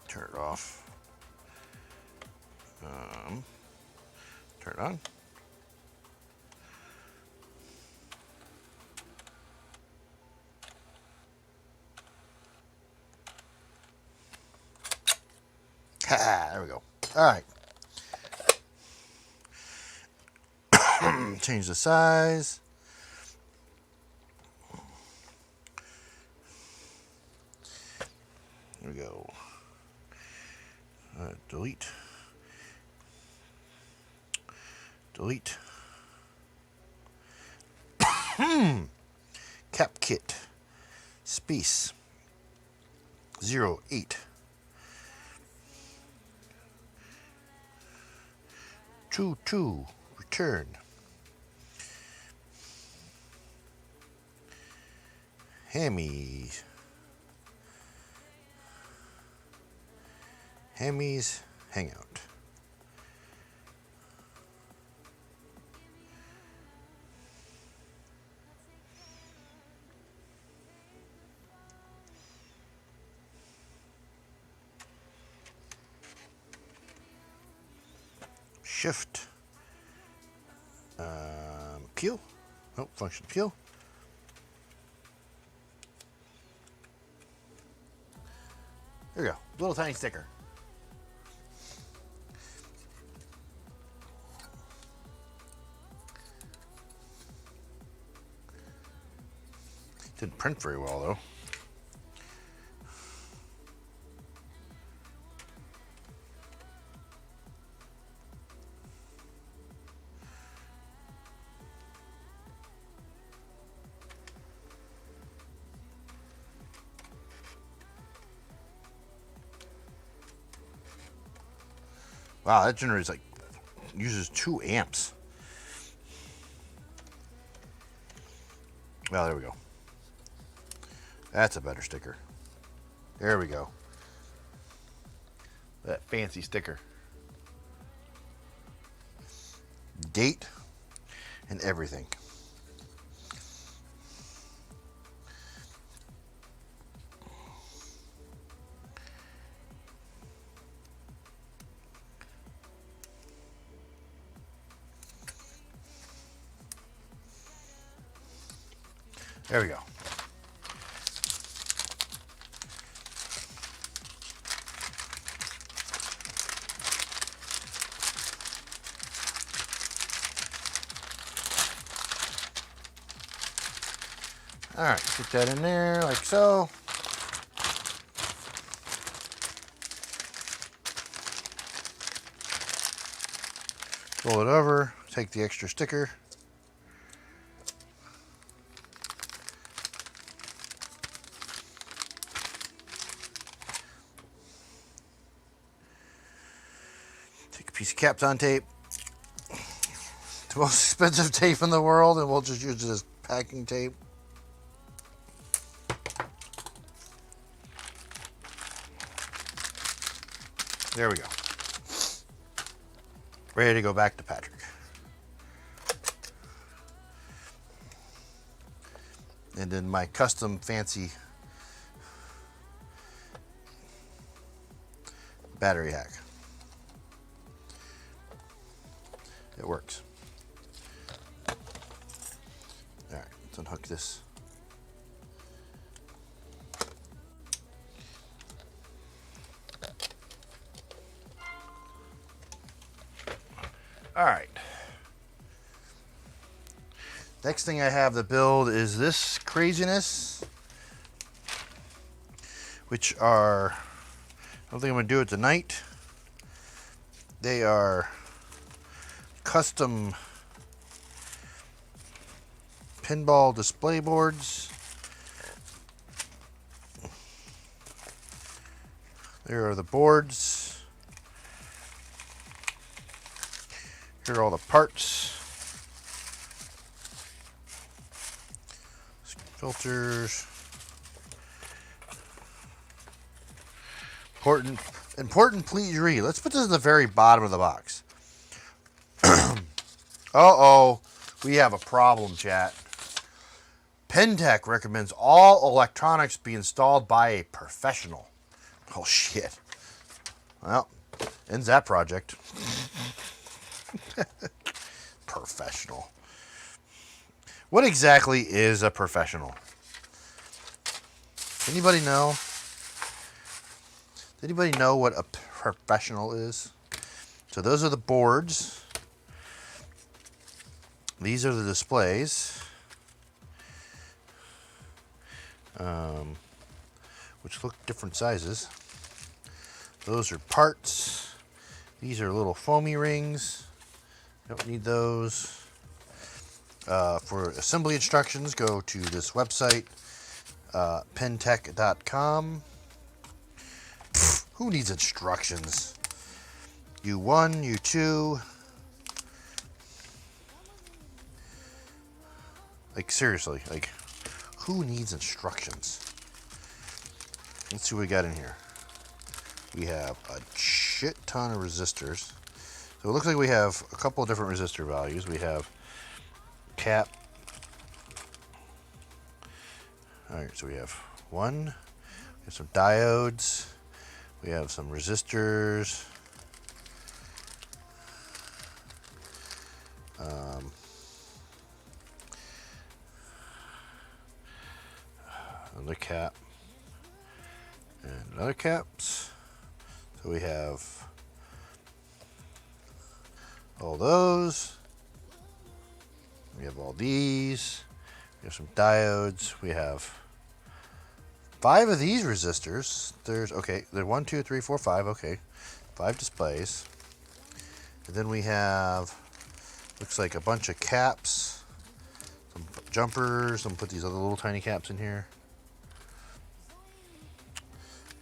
Turn it off. Turn it on. Ha! There we go. All right. Change the size. There we go. Delete. Delete. Cap kit. Space. 08. 22. Return. Hammies. Hammies Hangout. Shift. Peel. Oh, function peel. There you go. Little tiny sticker. Didn't print very well though. Wow, that generator is like uses 2 amps. Well, there we go. That's a better sticker. There we go. That fancy sticker. Date and everything. There we go. All right, put that in there like so. Roll it over, take the extra sticker. Take a piece of Kapton tape. The most expensive tape in the world, and we'll just use it as packing tape. There we go. Ready to go back to Patrick. And then my custom fancy battery hack. It works. All right, let's unhook this. All right. Next thing I have to build is this craziness, which are, I don't think I'm going to do it tonight. They are custom pinball display boards. There are the boards. Here are all the parts. Filters. Important, please read. Let's put this at the very bottom of the box. Uh-oh, we have a problem, chat. Pentech recommends all electronics be installed by a professional. Oh, shit. Well, ends that project. Professional. What exactly is a professional? Anybody know? Does anybody know what a professional is? So those are the boards. These are the displays, which look different sizes. Those are parts. These are little foamy rings. Don't need those. For assembly instructions, go to this website, pentech.com. Who needs instructions? U1, U2. Like, seriously, like, who needs instructions? Let's see what we got in here. We have a shit ton of resistors. So it looks like we have a couple of different resistor values. We have cap. Alright, so we have one. We have some diodes. We have some resistors. Another cap. And another caps. So we have all those. We have all these. We have some diodes. We have 5 of these resistors. There's, okay, there's 1, 2, 3, 4, 5. Okay, 5 displays. And then we have, looks like a bunch of caps, some jumpers. I'm gonna put these other little tiny caps in here.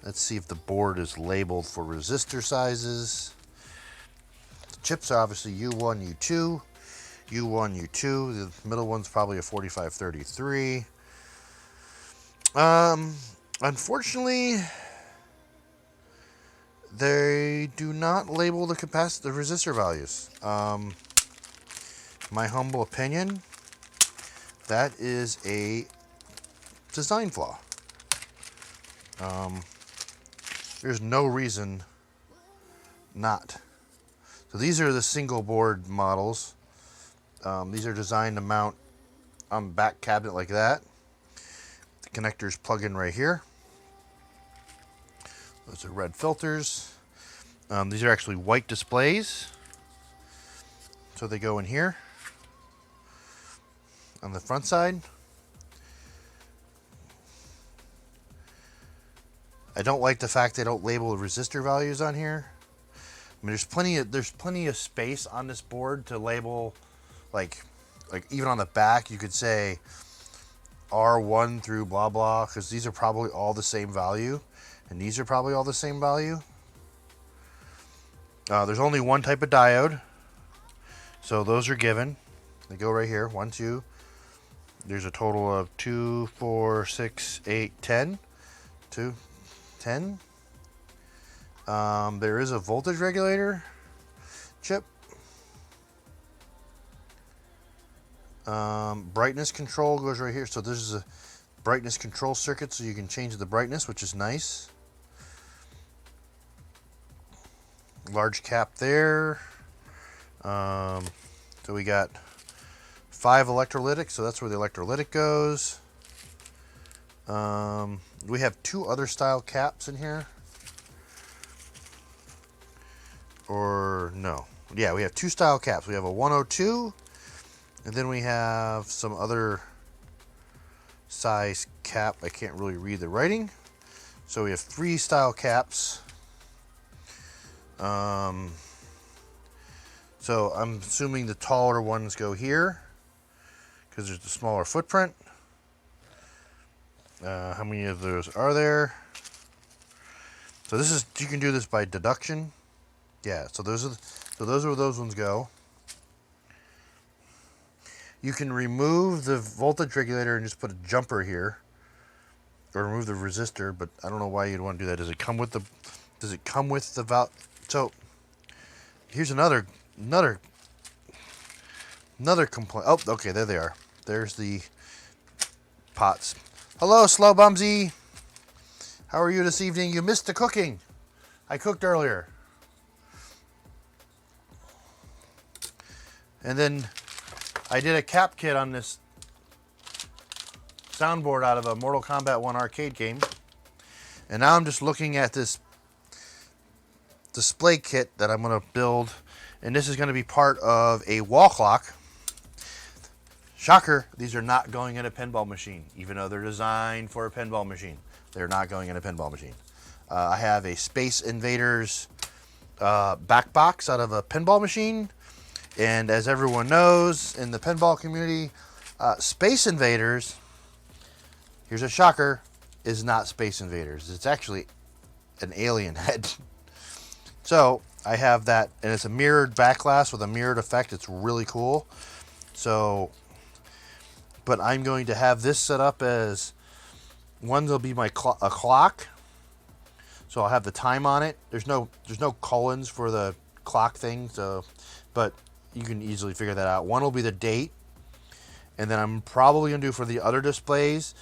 Let's see if the board is labeled for resistor sizes. The chips are obviously U1, U2. U1, U2. The middle one's probably a 4533. Unfortunately, they do not label the resistor values. My humble opinion, that is a design flaw. There's no reason not. So these are the single board models. These are designed to mount on the back cabinet like that. The connectors plug in right here. Those are red filters. These are actually white displays. So they go in here on the front side. I don't like the fact they don't label the resistor values on here. I mean, there's plenty of space on this board to label, like even on the back you could say R1 through blah blah, because these are probably all the same value, and these are probably all the same value. There's only one type of diode, so those are given. They go right here. 1, 2. There's a total of 2, 4, 6, 8, 10. 2, 10. There is a voltage regulator chip. Brightness control goes right here. So this is a brightness control circuit, so you can change the brightness, which is nice. Large cap there. So we got 5 electrolytic, so that's where the electrolytic goes. We have 2 other style caps in here. Or no. Yeah, we have 2 style caps. We have a 102, and then we have some other size cap. I can't really read the writing. So we have 3 style caps. So I'm assuming the taller ones go here because there's the smaller footprint. How many of those are there? So this is, you can do this by deduction. Yeah, so those are where those ones go. You can remove the voltage regulator and just put a jumper here, or remove the resistor. But I don't know why you'd want to do that. Does it come with the? Does it come with the valve? So here's another complaint. Oh, okay, there they are. There's the pots. Hello, Slow Bumsy. How are you this evening? You missed the cooking. I cooked earlier. And then I did a cap kit on this soundboard out of a Mortal Kombat 1 arcade game. And now I'm just looking at this display kit that I'm going to build. And this is going to be part of a wall clock. Shocker, these are not going in a pinball machine, even though they're designed for a pinball machine. They're not going in a pinball machine. I have a Space Invaders back box out of a pinball machine. And as everyone knows in the pinball community, Space Invaders, here's a shocker, is not Space Invaders. It's actually an alien head. So I have that, and it's a mirrored back glass with a mirrored effect. It's really cool. So, but I'm going to have this set up as one will be my a clock. So I'll have the time on it. There's no colons for the clock thing. So, but you can easily figure that out. One will be the date, and then I'm probably gonna do for the other displays,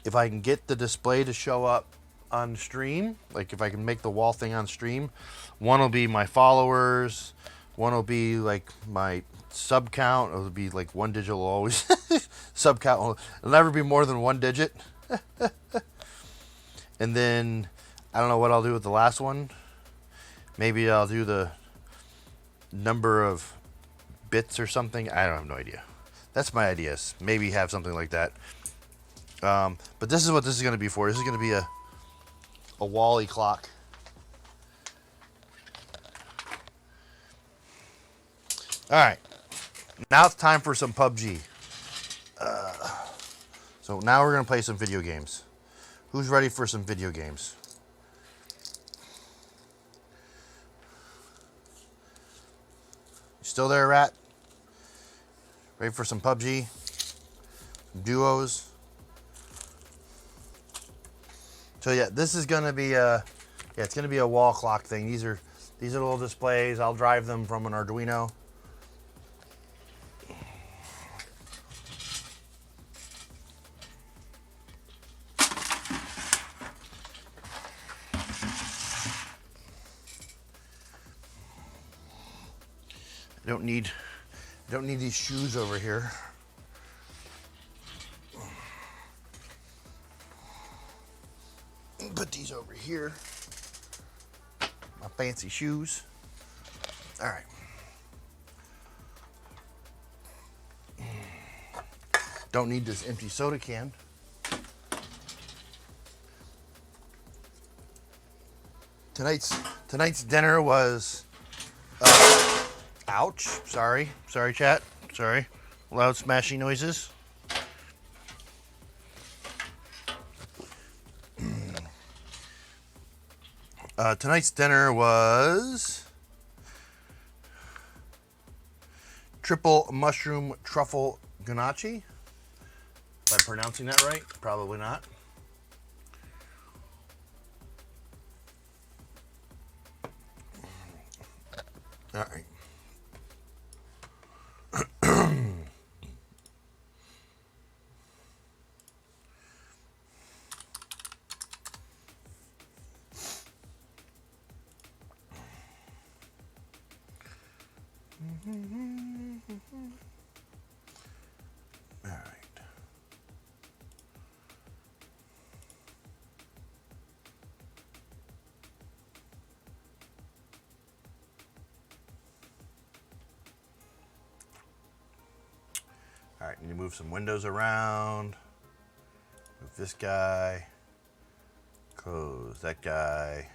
if I can get the display to show up on stream, like if I can make the wall thing on stream, one will be my followers, one will be like my sub count. It'll be like one digit will always sub count. It'll never be more than one digit. And then I don't know what I'll do with the last one. Maybe I'll do the number of bits or something. I don't have no idea. That's my ideas. Maybe have something like that. But this is what this is going to be for. This is going to be a Wally clock. All right. Now it's time for some PUBG. So now we're going to play some video games. Who's ready for some video games? You still there, Rat? Ready for some PUBG? Some duos? So yeah, this is gonna be it's gonna be a wall clock thing. These are little displays. I'll drive them from an Arduino. I don't need these shoes over here. Put these over here. My fancy shoes. All right. Don't need this empty soda can. Tonight's dinner was ouch. Sorry, chat. Sorry. Loud smashing noises. Tonight's dinner was triple mushroom truffle ganache. Am I pronouncing that right? Probably not. All right. All right. All right, need to move some windows around. Move this guy. Close that guy.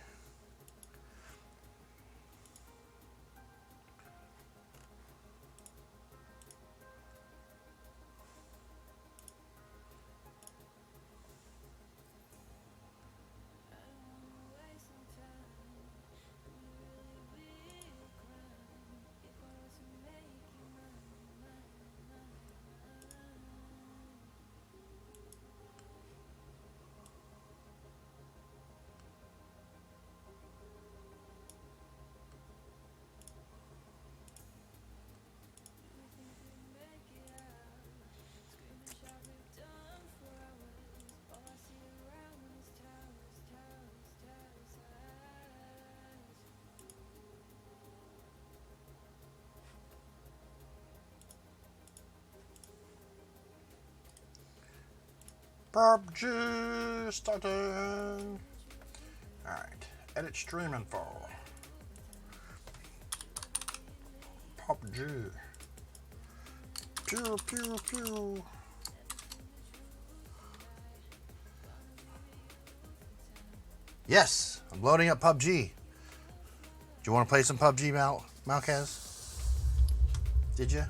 PUBG starting. Alright, edit stream info. PUBG. Pew, pew, pew. Yes, I'm loading up PUBG. Do you want to play some PUBG, Malkaz? Did you?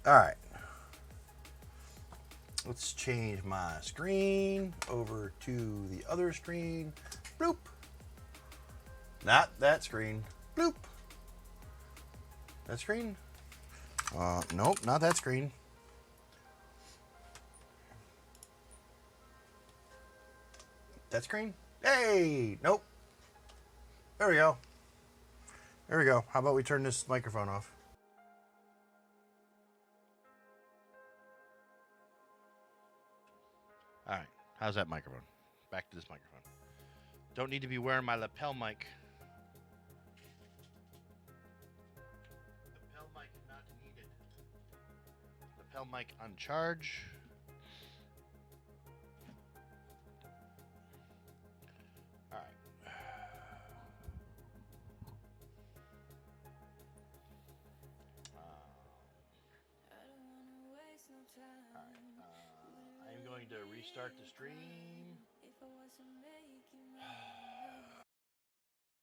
All right. Let's change my screen over to the other screen. Bloop. Not that screen. Bloop. That screen? Nope, not that screen. That screen? Hey, nope. There we go. There we go. How about we turn this microphone off? All right. How's that microphone? Back to this microphone. Don't need to be wearing my lapel mic. Lapel mic not needed. Lapel mic on charge. All right. I am going to restart the stream.